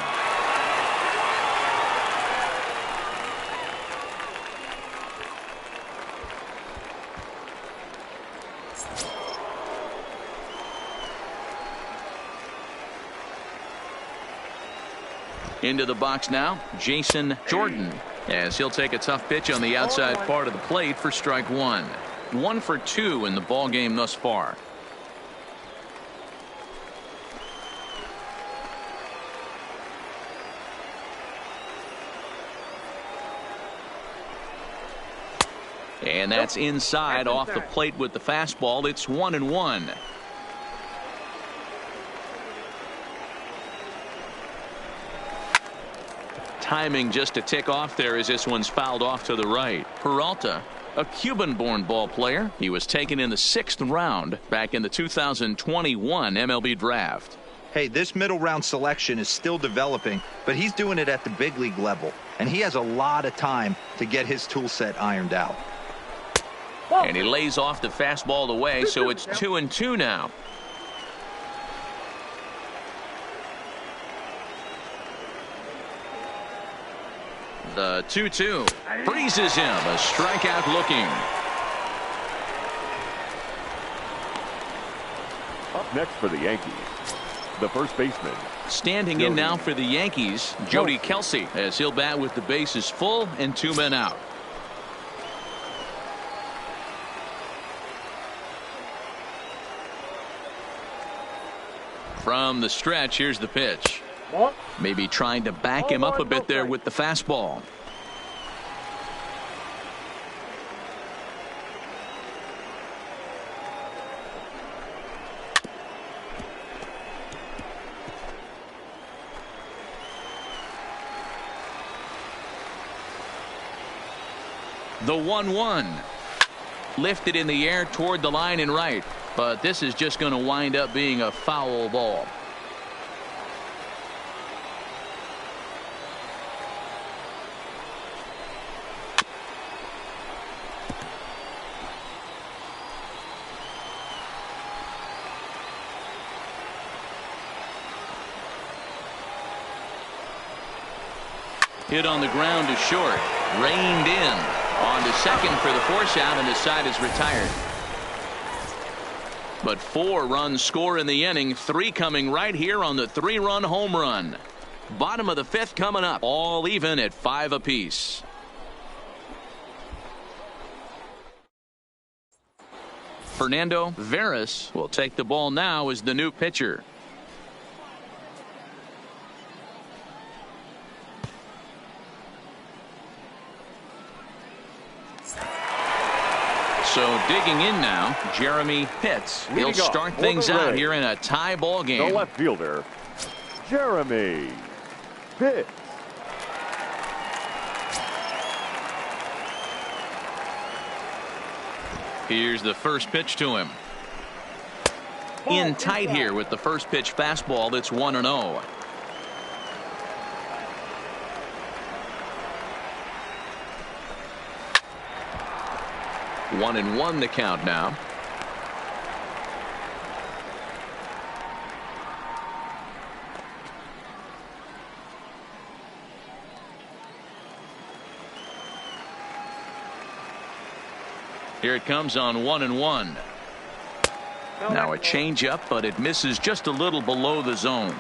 Into the box now, Jason Jordan, as he'll take a tough pitch on the outside part of the plate for strike one. 1 for 2 in the ball game thus far. And that's inside off the plate with the fastball. It's 1-1. Timing just a tick off there as this one's fouled off to the right. Peralta, a Cuban-born ball player. He was taken in the 6th round back in the 2021 MLB draft. Hey, this middle round selection is still developing, but he's doing it at the big league level, and he has a lot of time to get his tool set ironed out. And he lays off the fastball away, so it's 2-2 now. The 2-2 freezes him. A strikeout looking. Up next for the Yankees, the first baseman. Standing in now for the Yankees, Jody Kelsey, as he'll bat with the bases full and 2 men out. From the stretch, here's the pitch. Maybe trying to back him up a bit there with the fastball. The 1-1. Lifted in the air toward the line and right. But this is just going to wind up being a foul ball. Hit on the ground is short. Reined in. On to second for the force out, and the side is retired. But 4 runs score in the inning, 3 coming right here on the 3-run home run. Bottom of the 5th coming up, all even at 5 apiece. Fernando Veras will take the ball now as the new pitcher. So digging in now, Jeremy Pitts. He'll start things out here in a tie ball game. The left fielder, Jeremy Pitts. Here's the first pitch to him. In tight here with the first pitch fastball. That's 1-0. One and one the count now. Here it comes on 1-1. Now a changeup, but it misses just a little below the zone.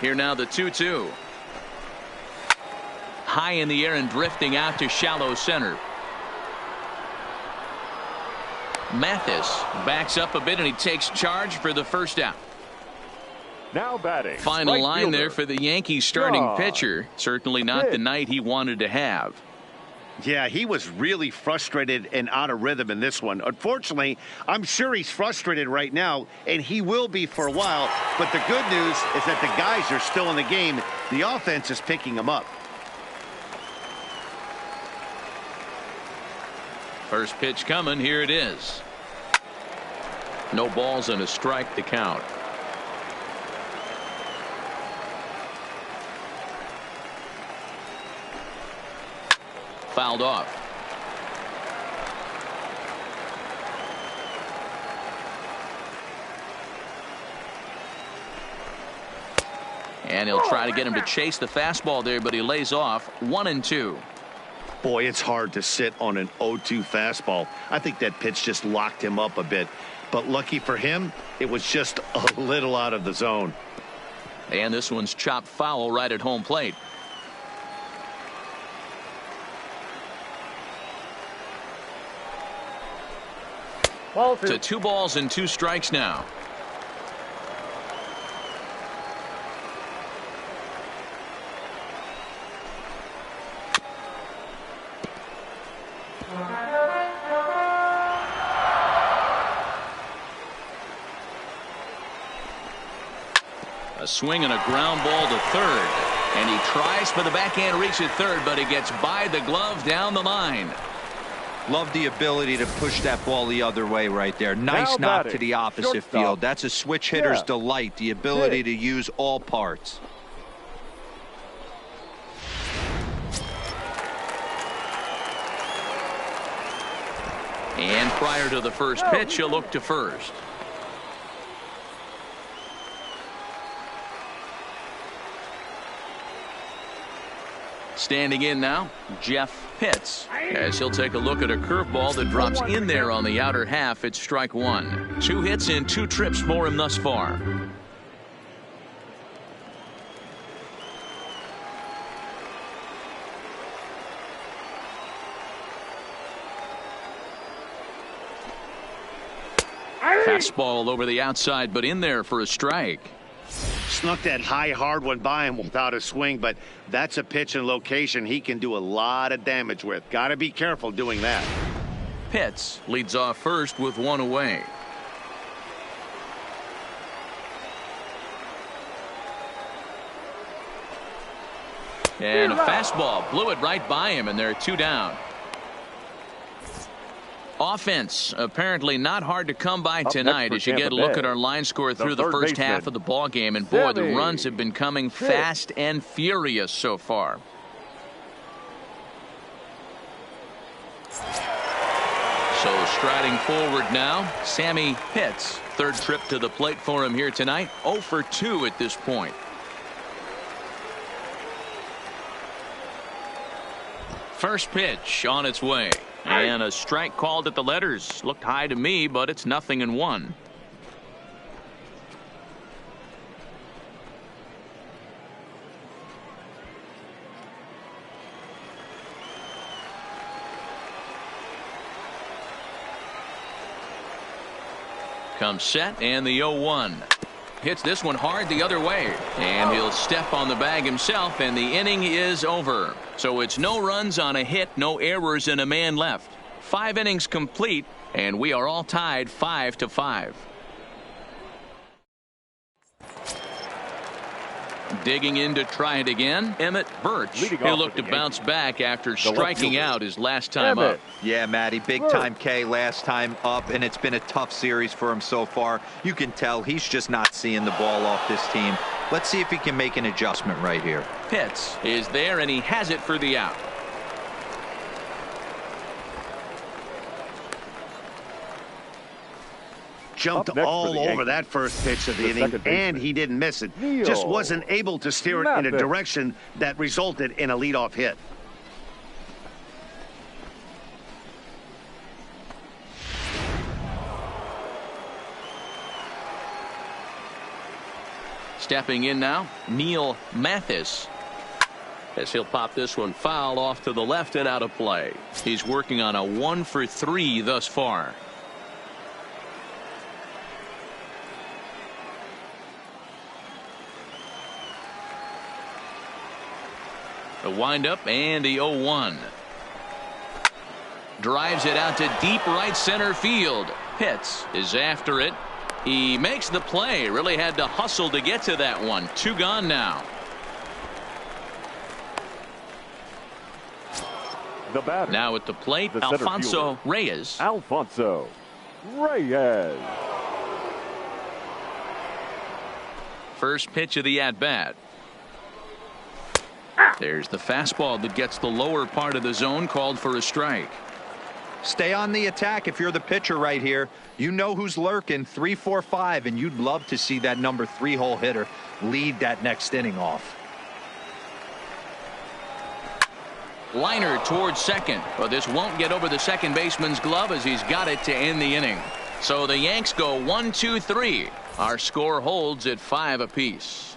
Here now the 2-2. High in the air and drifting out to shallow center. Mathis backs up a bit and he takes charge for the first out. Now batting. Final right line fielder, there for the Yankees starting pitcher. Certainly not the night he wanted to have. Yeah, he was really frustrated and out of rhythm in this one. Unfortunately, I'm sure he's frustrated right now, and he will be for a while. But the good news is that the guys are still in the game. The offense is picking them up. First pitch coming. Here it is. No balls and a strike to count. Fouled off. And he'll try to get him to chase the fastball there, but he lays off. 1-2. Boy, it's hard to sit on an 0-2 fastball. I think that pitch just locked him up a bit. But lucky for him, it was just a little out of the zone. And this one's chopped foul right at home plate. To 2 balls and 2 strikes now. A swing and a ground ball to third. And he tries for the backhand reach at third, but he gets by the glove down the line. Love the ability to push that ball the other way right there. Nice knock to the opposite field. That's a switch hitter's delight, the ability to use all parts. And prior to the first pitch, he'll look to first. Standing in now, Jeff Pitts, as he'll take a look at a curveball that drops in there on the outer half. It's strike 1. 2 hits and 2 trips for him thus far. Fastball over the outside, but in there for a strike. Snuck that high hard one by him without a swing, but that's a pitch and location he can do a lot of damage with. Got to be careful doing that. Pitts leads off first with one away. And a fastball blew it right by him, and they're 2 down. Offense apparently not hard to come by tonight as you get a look at our line score through the first half of the ball game, and boy, the runs have been coming fast and furious so far. So striding forward now, Sammy Pitts. Third trip to the plate for him here tonight. 0 for 2 at this point. First pitch on its way. And a strike called at the letters. Looked high to me, but it's 0-1. Comes set, and the 0-1. Hits this one hard the other way, and he'll step on the bag himself, and the inning is over. So it's no runs on a hit, no errors, and a man left. 5 innings complete, and we are all tied 5-5. Digging in to try it again, Emmett Birch. He'll look to bounce back after striking out his last time up. Yeah, Matty, big time K last time up, and it's been a tough series for him so far. You can tell he's just not seeing the ball off this team. Let's see if he can make an adjustment right here. Pitts is there, and he has it for the out. Jumped all over that first pitch of the inning, and he didn't miss it. Just wasn't able to steer it in a direction that resulted in a leadoff hit. Stepping in now, Neil Mathis, as he'll pop this one foul off to the left and out of play. He's working on a 1 for 3 thus far. The windup and the 0-1. Drives it out to deep right center field. Pitts is after it. He makes the play. Really had to hustle to get to that one. 2 gone now. The batter. Now at the plate, Alfonso Reyes. Alfonso Reyes. First pitch of the at-bat. There's the fastball that gets the lower part of the zone, called for a strike. Stay on the attack if you're the pitcher right here. You know who's lurking, 3, 4, 5, and you'd love to see that number 3-hole hitter lead that next inning off. Liner towards second, but this won't get over the second baseman's glove as he's got it to end the inning. So the Yanks go 1, 2, 3. Our score holds at 5 apiece.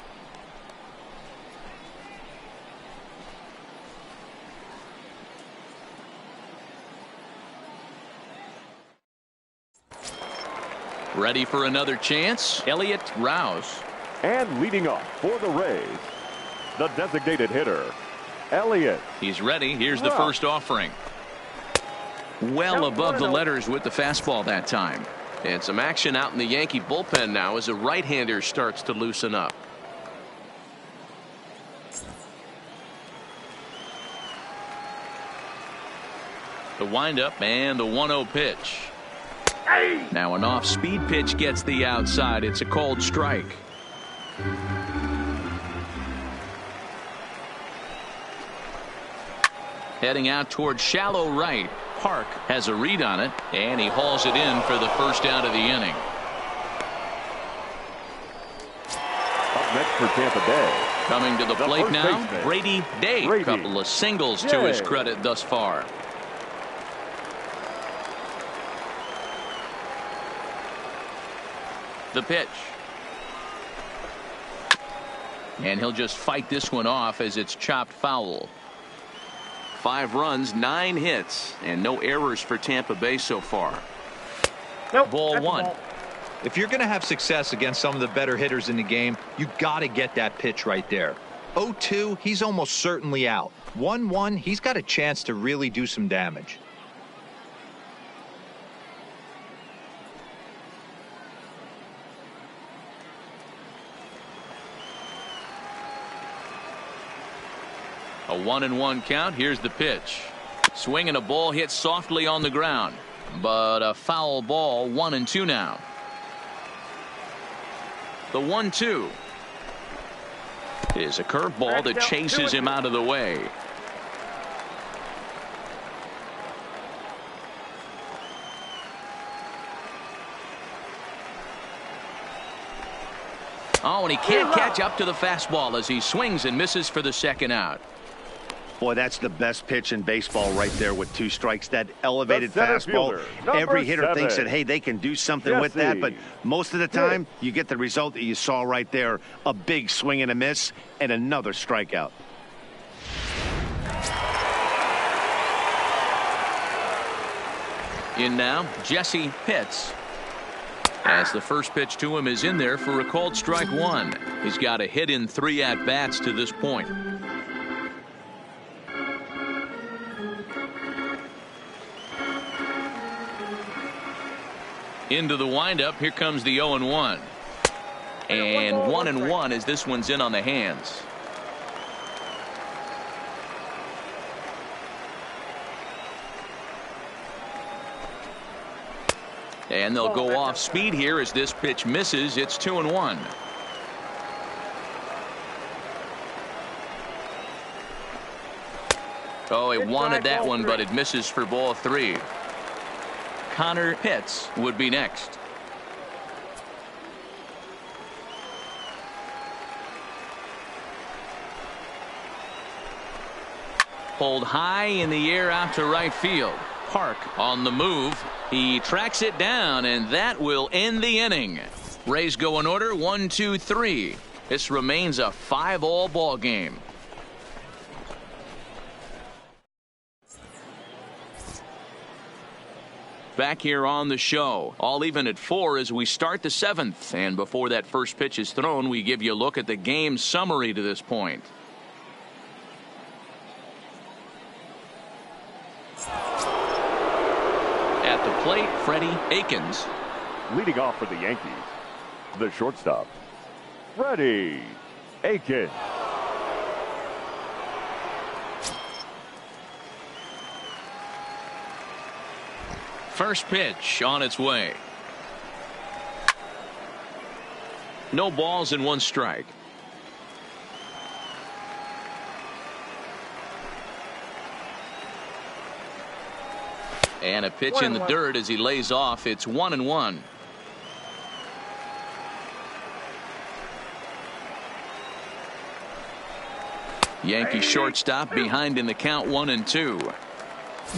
Ready for another chance, Elliott Rouse. And leading off for the Rays, the designated hitter, Elliott. He's ready. Here's the first offering. Well above the letters with the fastball that time. And some action out in the Yankee bullpen now as a right-hander starts to loosen up. The windup and the 1-0 pitch. Now an off-speed pitch gets the outside. It's a cold strike. Heading out towards shallow right. Park has a read on it, and he hauls it in for the first out of the inning. Up next for Tampa Bay. Coming to the plate now, Brady Day. A couple of singles to his credit thus far. The pitch. And he'll just fight this one off as it's chopped foul. 5 runs, 9 hits, and no errors for Tampa Bay so far. Nope, Ball 1. If you're going to have success against some of the better hitters in the game, you got to get that pitch right there. 0-2, he's almost certainly out. 1-1, he's got a chance to really do some damage. A 1-1 count. Here's the pitch. Swinging a ball hit softly on the ground, but a foul ball. 1-2 now. The 1-2 is a curveball that chases him out of the way. Oh, and he can't catch up to the fastball as he swings and misses for the second out. Boy, that's the best pitch in baseball right there with 2 strikes. That elevated fastball. Every hitter thinks that, hey, they can do something with that, but most of the time you get the result that you saw right there. A big swing and a miss and another strikeout. In now, Jesse Pitts. As the first pitch to him is in there for a called strike 1. He's got a hit in 3 at-bats to this point. Into the windup. Here comes the 0-1. And 1-1 as this one's in on the hands. And they'll go off speed here as this pitch misses. It's 2-1. Oh, he wanted that one, but it misses for ball 3. Connor Pitts would be next. Pulled high in the air out to right field. Park on the move. He tracks it down, and that will end the inning. Rays go in order 1, 2, 3. This remains a 5-all ball game. Back here on the show, all even at 4 as we start the 7th. And before that first pitch is thrown, we give you a look at the game summary to this point. At the plate, Freddie Akins. Leading off for the Yankees, the shortstop, Freddie Akins. First pitch on its way. No balls and 1 strike. And a pitch in the dirt as he lays off. It's 1-1. Yankee shortstop behind in the count 1-2.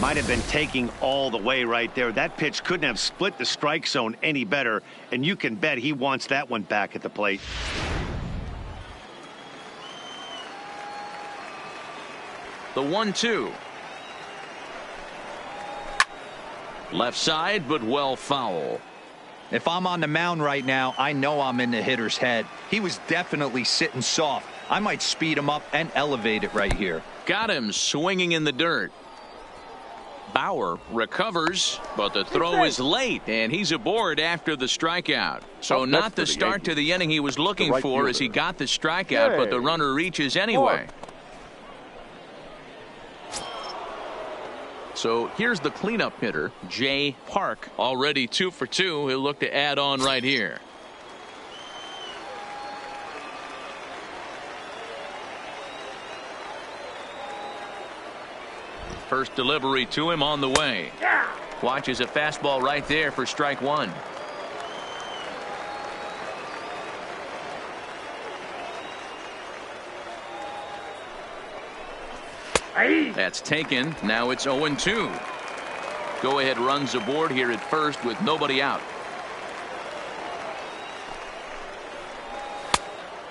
Might have been taking all the way right there. That pitch couldn't have split the strike zone any better, and you can bet he wants that one back at the plate. The 1-2. Left side, but well foul. If I'm on the mound right now, I know I'm in the hitter's head. He was definitely sitting soft. I might speed him up and elevate it right here. Got him swinging in the dirt. Bauer recovers, but the throw is late, and he's aboard after the strikeout. So not the start to the inning he was looking for as he got the strikeout, but the runner reaches anyway. So here's the cleanup hitter, Jay Park, already 2 for 2. He'll look to add on right here. First delivery to him on the way. Watches a fastball right there for strike 1. That's taken. Now it's 0-2. Go ahead runs aboard here at first with nobody out.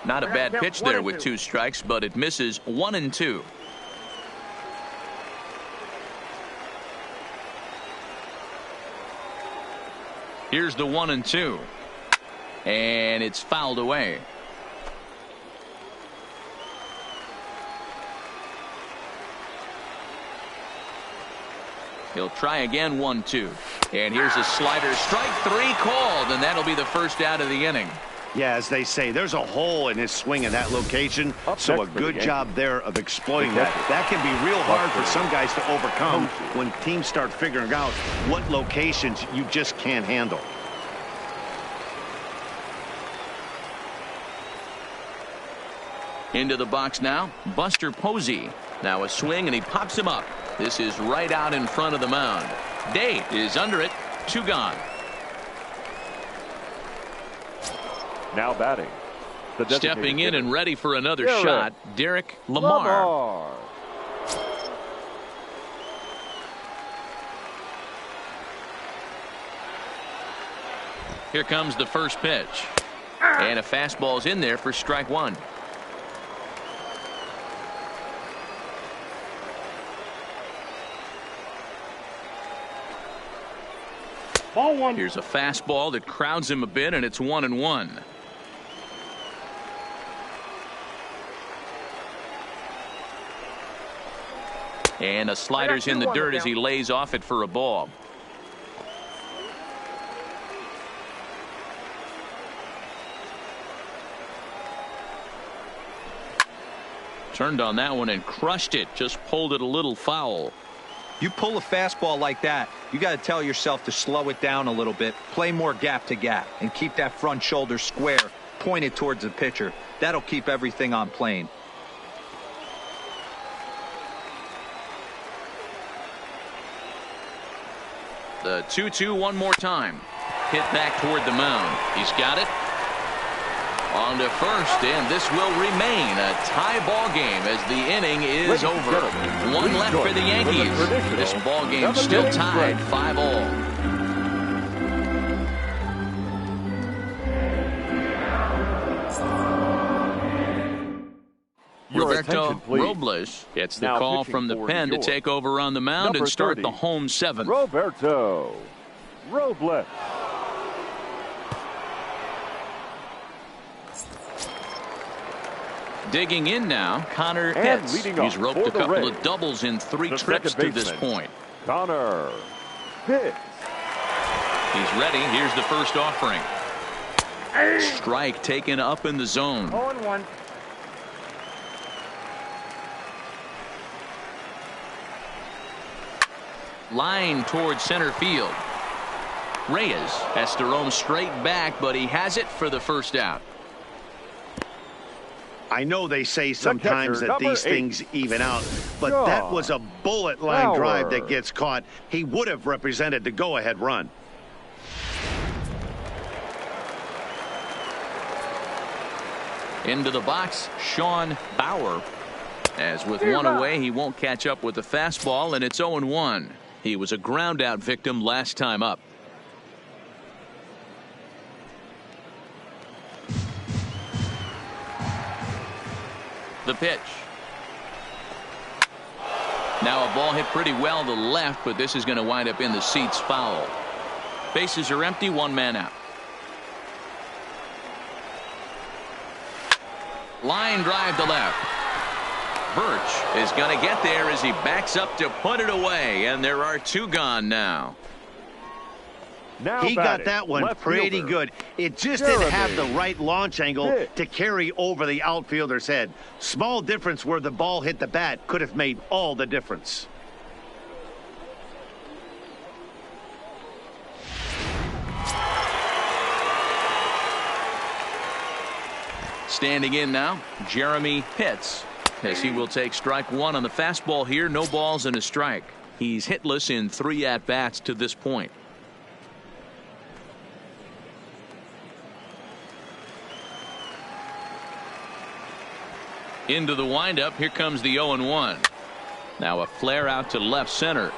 Not a bad pitch there with 2 strikes, but it misses. 1-2. Here's the 1-2. And it's fouled away. He'll try again, 1-2. And here's a slider. Strike 3 called, and that'll be the first out of the inning. Yeah, as they say, there's a hole in his swing in that location, so a good job there of exploiting that. That can be real hard for some guys to overcome when teams start figuring out what locations you just can't handle. Into the box now, Buster Posey. Now a swing, and he pops him up. This is right out in front of the mound. Day is under it. 2 gone. Now batting. Stepping in and ready for another shot, Derek Lamar. Here comes the first pitch. And a fastball's in there for strike 1. Ball 1. Here's a fastball that crowds him a bit, and it's 1-1. And a slider's in the dirt as he lays off it for a ball. Turned on that one and crushed it. Just pulled it a little foul. You pull a fastball like that, you got to tell yourself to slow it down a little bit, play more gap to gap, and keep that front shoulder square, pointed towards the pitcher. That'll keep everything on plane. The 2-2 one more time. Hit back toward the mound. He's got it. On to first, and this will remain a tie ball game as the inning is over. 1 left for the Yankees. This ball game still tied 5-all. Roberto Robles gets the call from the pen to take over on the mound and start the home 7th. Roberto Robles. Digging in now, Connor Pitts. He's roped a couple of doubles in 3 trips to this point. Connor Pitts. He's ready. Here's the first offering. Strike taken up in the zone. 0-1. Line towards center field. Reyes has to roam straight back, but he has it for the first out. I know they say sometimes that these things even out, but that was a bullet line drive that gets caught. He would have represented the go-ahead run. Into the box, Sean Bauer. As with one away, he won't catch up with the fastball, and it's 0-1. He was a ground out victim last time up. The pitch. Now a ball hit pretty well to left, but this is going to wind up in the seats foul. Bases are empty, 1 man out. Line drive to left. Birch is going to get there as he backs up to put it away, and there are 2 gone now. He got that one pretty good. It just didn't have the right launch angle to carry over the outfielder's head. Small difference where the ball hit the bat could have made all the difference. Standing in now, Jeremy Pitts, as he will take strike 1 on the fastball here. No balls and a strike. He's hitless in 3 at-bats to this point. Into the windup. Here comes the 0-1. Now a flare out to left center.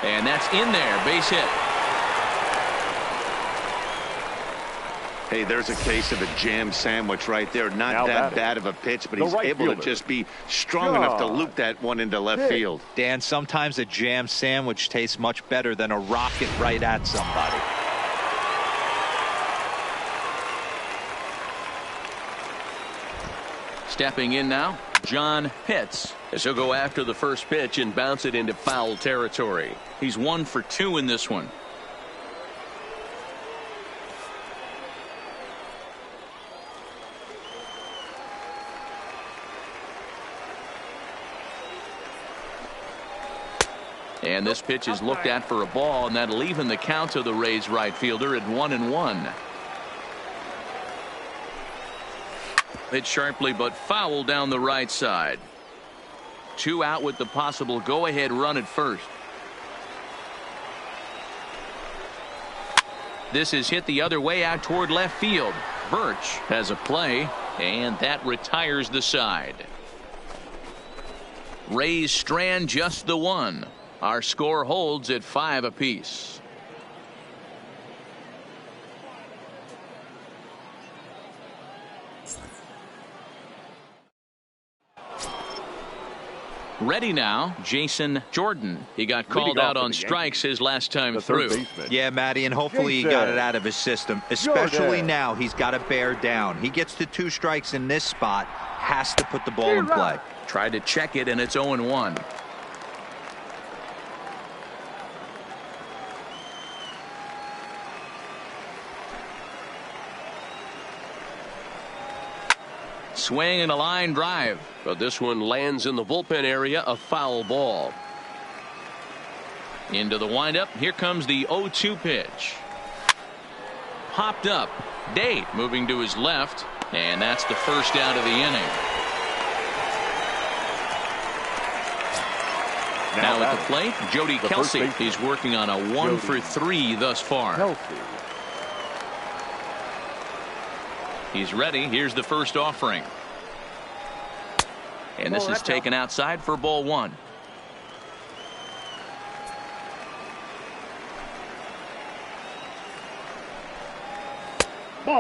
And that's in there. Base hit. Hey, there's a case of a jam sandwich right there. Not that bad of a pitch, but he's able to just be strong enough to loop that one into left field. Dan, sometimes a jam sandwich tastes much better than a rocket right at somebody. Stepping in now, John Pitts. As he'll go after the first pitch and bounce it into foul territory. He's 1 for 2 in this one. And this pitch is looked at for a ball, and that'll even the count to the Rays right fielder at 1-1. Hit sharply but foul down the right side. 2 out with the possible go-ahead run at first. This is hit the other way out toward left field. Birch has a play, and that retires the side. Rays strand just the 1. Our score holds at 5 apiece. Ready now, Jason Jordan. He got called out on strikes his last time through. Yeah, Matty, and hopefully he got it out of his system. Especially now, he's got to bear down. He gets to 2 strikes in this spot, has to put the ball in play. Tried to check it, and it's 0-1. Swing and a line drive. But this one lands in the bullpen area, a foul ball. Into the windup. Here comes the 0-2 pitch. Popped up. Date moving to his left, and that's the first out of the inning. Now at the plate, Jody Kelsey. He's working on a 1 for 3 thus far. He's ready. Here's the first offering. And this is taken outside for ball 1.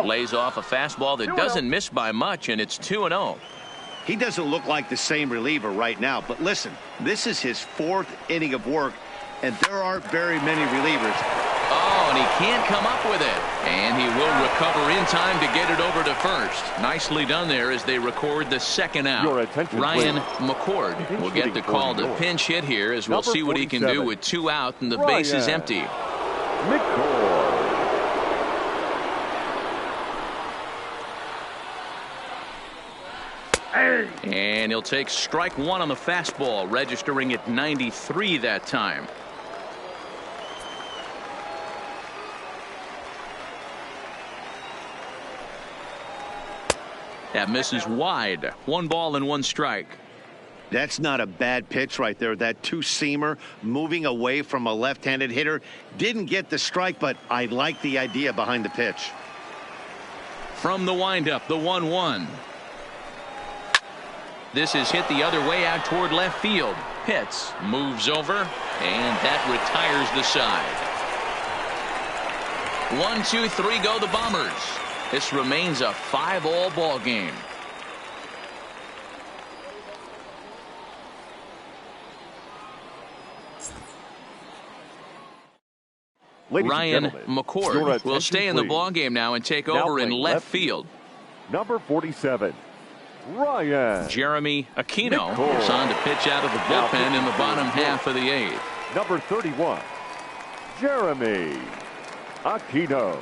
Lays off a fastball that doesn't miss by much, and it's 2-0. He doesn't look like the same reliever right now, but listen, this is his 4th inning of work, and there aren't very many relievers. Oh, and he can't come up with it. And he will recover in time to get it over to first. Nicely done there as they record the second out. Ryan McCord will get the call to pinch hit here, as we'll see what he can do with 2 out and the base is empty. And he'll take strike 1 on the fastball, registering at 93 that time. That misses wide. 1 ball and 1 strike. That's not a bad pitch right there. That 2-seamer moving away from a left-handed hitter. Didn't get the strike, but I like the idea behind the pitch. From the windup, the 1-1. This is hit the other way out toward left field. Pitts moves over, and that retires the side. 1, 2, 3 go the Bombers. This remains a 5-all ball game. Ryan McCord will stay in the ball game now and take over in left field. Number 47, Ryan. Jeremy Aquino is on to pitch out of the bullpen in the bottom half of the 8th. Number 31, Jeremy Aquino.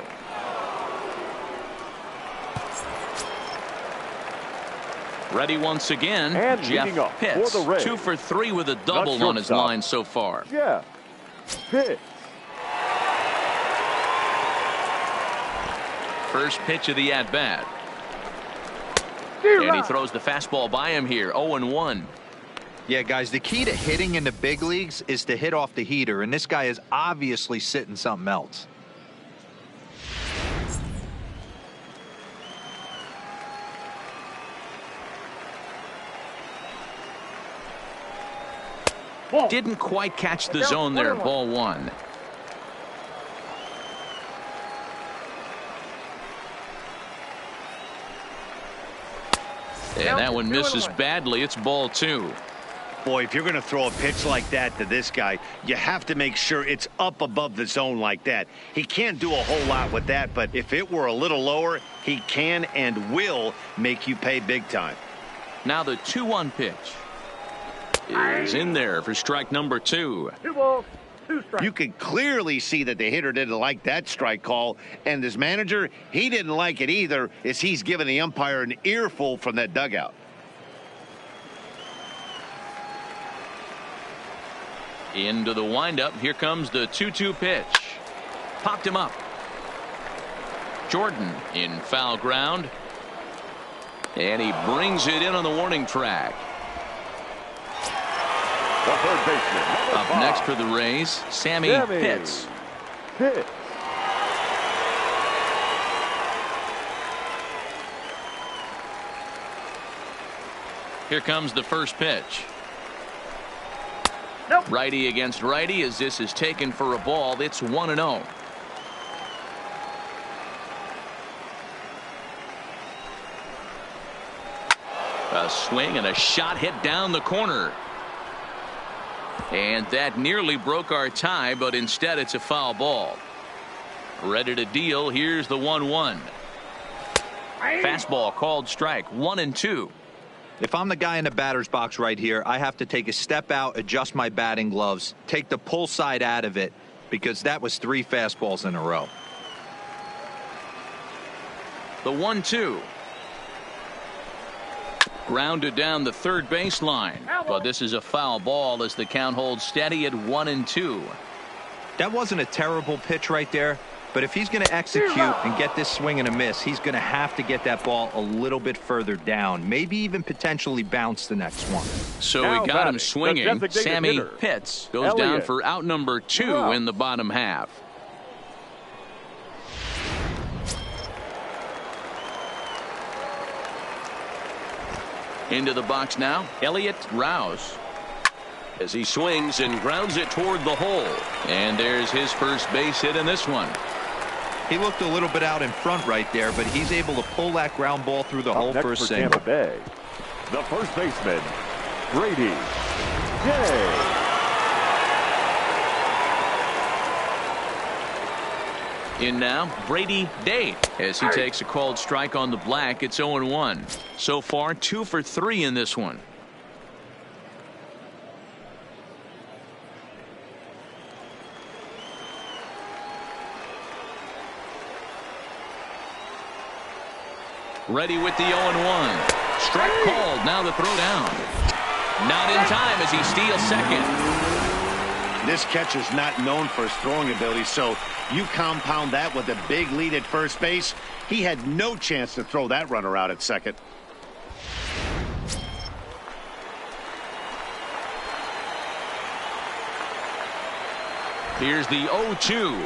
Ready once again, And Jeff Pitts, for the Rays, 2 for 3 with a double on his line so far. Jeff Pitts. First pitch of the at-bat. And he throws the fastball by him here, 0-1. Yeah, guys, the key to hitting in the big leagues is to hit off the heater, and this guy is obviously sitting something else. Didn't quite catch the zone there, ball 1. And that one misses badly. It's ball 2. Boy, if you're going to throw a pitch like that to this guy, you have to make sure it's up above the zone like that. He can't do a whole lot with that, but if it were a little lower, he can and will make you pay big time. Now the 2-1 pitch is in there for strike number 2. 2 balls, 2 strikes. You can clearly see that the hitter didn't like that strike call, and his manager, he didn't like it either, as he's giving the umpire an earful from that dugout. Into the windup. Here comes the 2-2 pitch. Popped him up. Jordan in foul ground. And he brings it in on the warning track. The third baseman, Up next for the Rays, Sammy Pitts. Here comes the first pitch. Nope. Righty against righty as this is taken for a ball. It's 1-0. A swing and a shot hit down the corner. And that nearly broke our tie, but instead it's a foul ball. Ready to deal. Here's the 1-1. Fastball called strike. 1-2. If I'm the guy in the batter's box right here, I have to take a step out, adjust my batting gloves, take the pull side out of it, because that was 3 fastballs in a row. The 1-2. Grounded down the third baseline, but this is a foul ball as the count holds steady at 1-2. That wasn't a terrible pitch right there, but if he's going to execute and get this swing and a miss, he's going to have to get that ball a little bit further down, maybe even potentially bounce the next one. So Now we got him batting, swinging. the Sammy hitter, Pitts goes down Elliott. for out number 2 in the bottom half. Into the box now, Elliott Rouse. As he swings and grounds it toward the hole. And there's his first base hit in this one. He looked a little bit out in front right there, but he's able to pull that ground ball through the hole Up next for a for single. Tampa Bay, the first baseman, Brady Gay. In now, Brady Day as he takes a called strike on the black. It's 0-1. So far, 2 for 3 in this one. Ready with the 0-1. Strike called. Now the throw down. Not in time as he steals second. This catcher's not known for his throwing ability, so you compound that with a big lead at first base. He had no chance to throw that runner out at second. Here's the 0-2.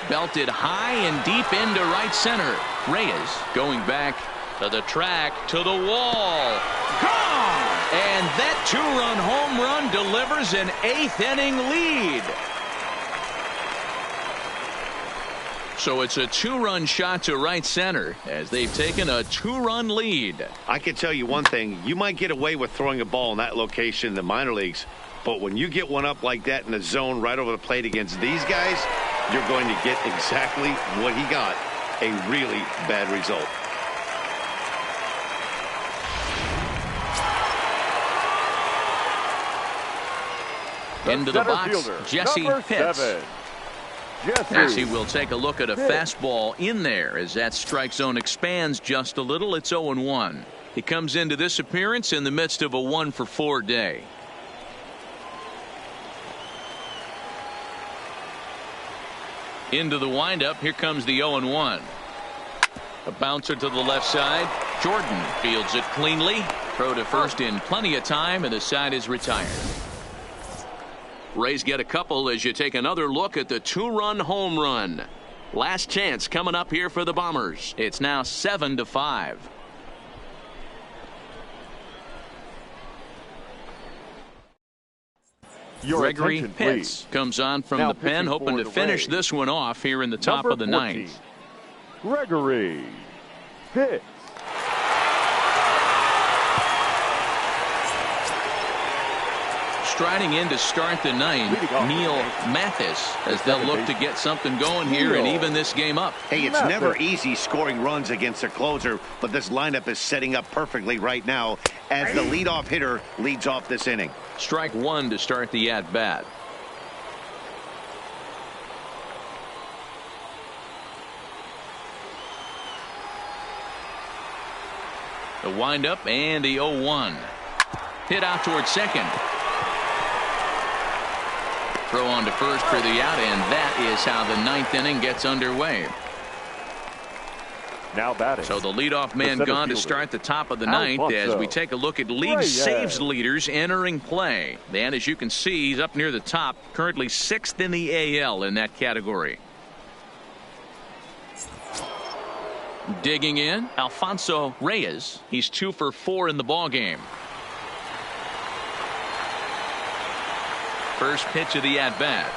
Belted high and deep into right center. Reyes going back to the track, to the wall. Gone! And that 2-run home run delivers an 8th inning lead. So it's a 2-run shot to right center as they've taken a 2-run lead. I can tell you one thing. You might get away with throwing a ball in that location in the minor leagues, but when you get one up like that in the zone right over the plate against these guys, you're going to get exactly what he got, a really bad result. Into the box, fielder, Jesse number Pitts. 7, Jesse. As he will take a look at a fastball in there as that strike zone expands just a little. It's 0-1. He comes into this appearance in the midst of a 1-for-4 day. Into the windup. Here comes the 0-1. A bouncer to the left side. Jordan fields it cleanly. Throw to first in plenty of time, and the side is retired. Rays get a couple as you take another look at the 2-run home run. Last chance coming up here for the Bombers. It's now 7-5. Gregory Pitts comes on from Now the pen, pitching hoping for to the finish Rays, this one off here in the top number of the 14, ninth. Gregory Pitts. striding in to start the ninth, Neil Mathis, as they'll look to get something going here and even this game up. Hey, it's never easy scoring runs against a closer, but this lineup is setting up perfectly right now as the leadoff hitter leads off this inning. Strike one to start the at-bat. The windup and the 0-1. Hit out towards second. Throw on to first for the out, and that is how the ninth inning gets underway. Now batting. So the leadoff man gone to start the top of the ninth as we take a look at league saves leaders entering play. And as you can see, he's up near the top, currently 6th in the AL in that category. Digging in, Alfonso Reyes. He's 2 for 4 in the ball game. First pitch of the at-bat.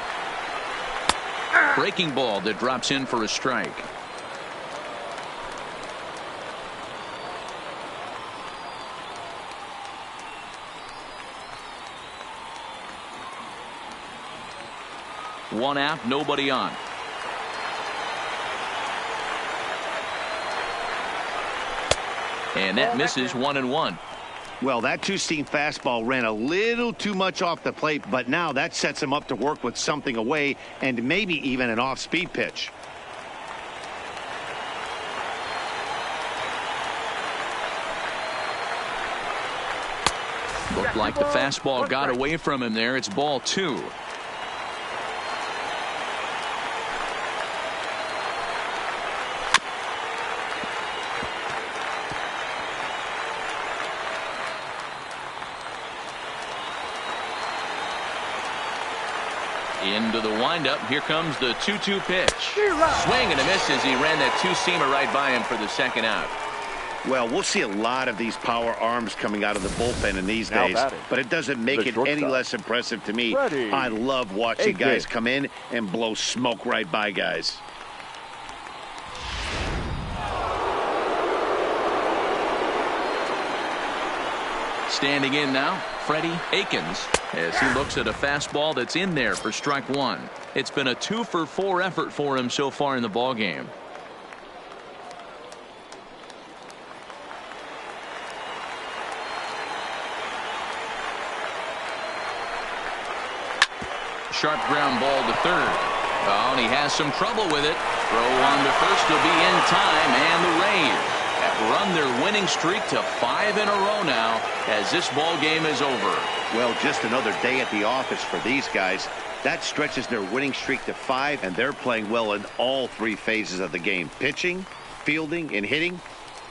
Breaking ball that drops in for a strike. One out, nobody on. And that misses 1-1. Well, that two-seam fastball ran a little too much off the plate, but now that sets him up to work with something away and maybe even an off-speed pitch. Looked like the fastball got away from him there. It's ball 2. Into the windup. Here comes the 2-2 pitch. Swing and a miss as he ran that two-seamer right by him for the second out. Well, we'll see a lot of these power arms coming out of the bullpen in these days, but it doesn't make it any less impressive to me. I love watching guys come in and blow smoke right by guys. Standing in now, Freddie Akins, as he looks at a fastball that's in there for strike one. It's been a 2 for 4 effort for him so far in the ball game. Sharp ground ball to third. Oh, and he has some trouble with it. Throw on to first will be in time, and the Rays have run their winning streak to 5 in a row now as this ball game is over. Well, just another day at the office for these guys. That stretches their winning streak to 5, and they're playing well in all 3 phases of the game. Pitching, fielding, and hitting.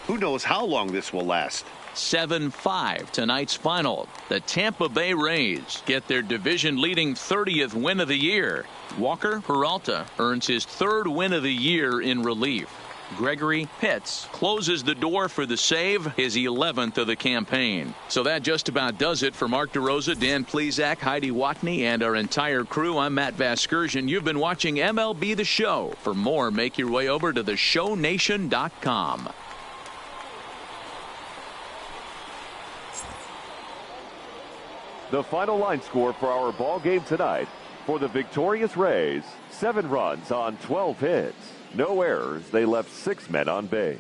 Who knows how long this will last? 7-5 tonight's final. The Tampa Bay Rays get their division-leading 30th win of the year. Walker Peralta earns his 3rd win of the year in relief. Gregory Pitts closes the door for the save, his 11th of the campaign. So that just about does it for Mark DeRosa, Dan Plesac, Heidi Watney, and our entire crew. I'm Matt Vasgersian. You've been watching MLB The Show. For more, make your way over to theshownation.com. The final line score for our ball game tonight. For the victorious Rays, 7 runs on 12 hits. No errors. They left 6 men on base.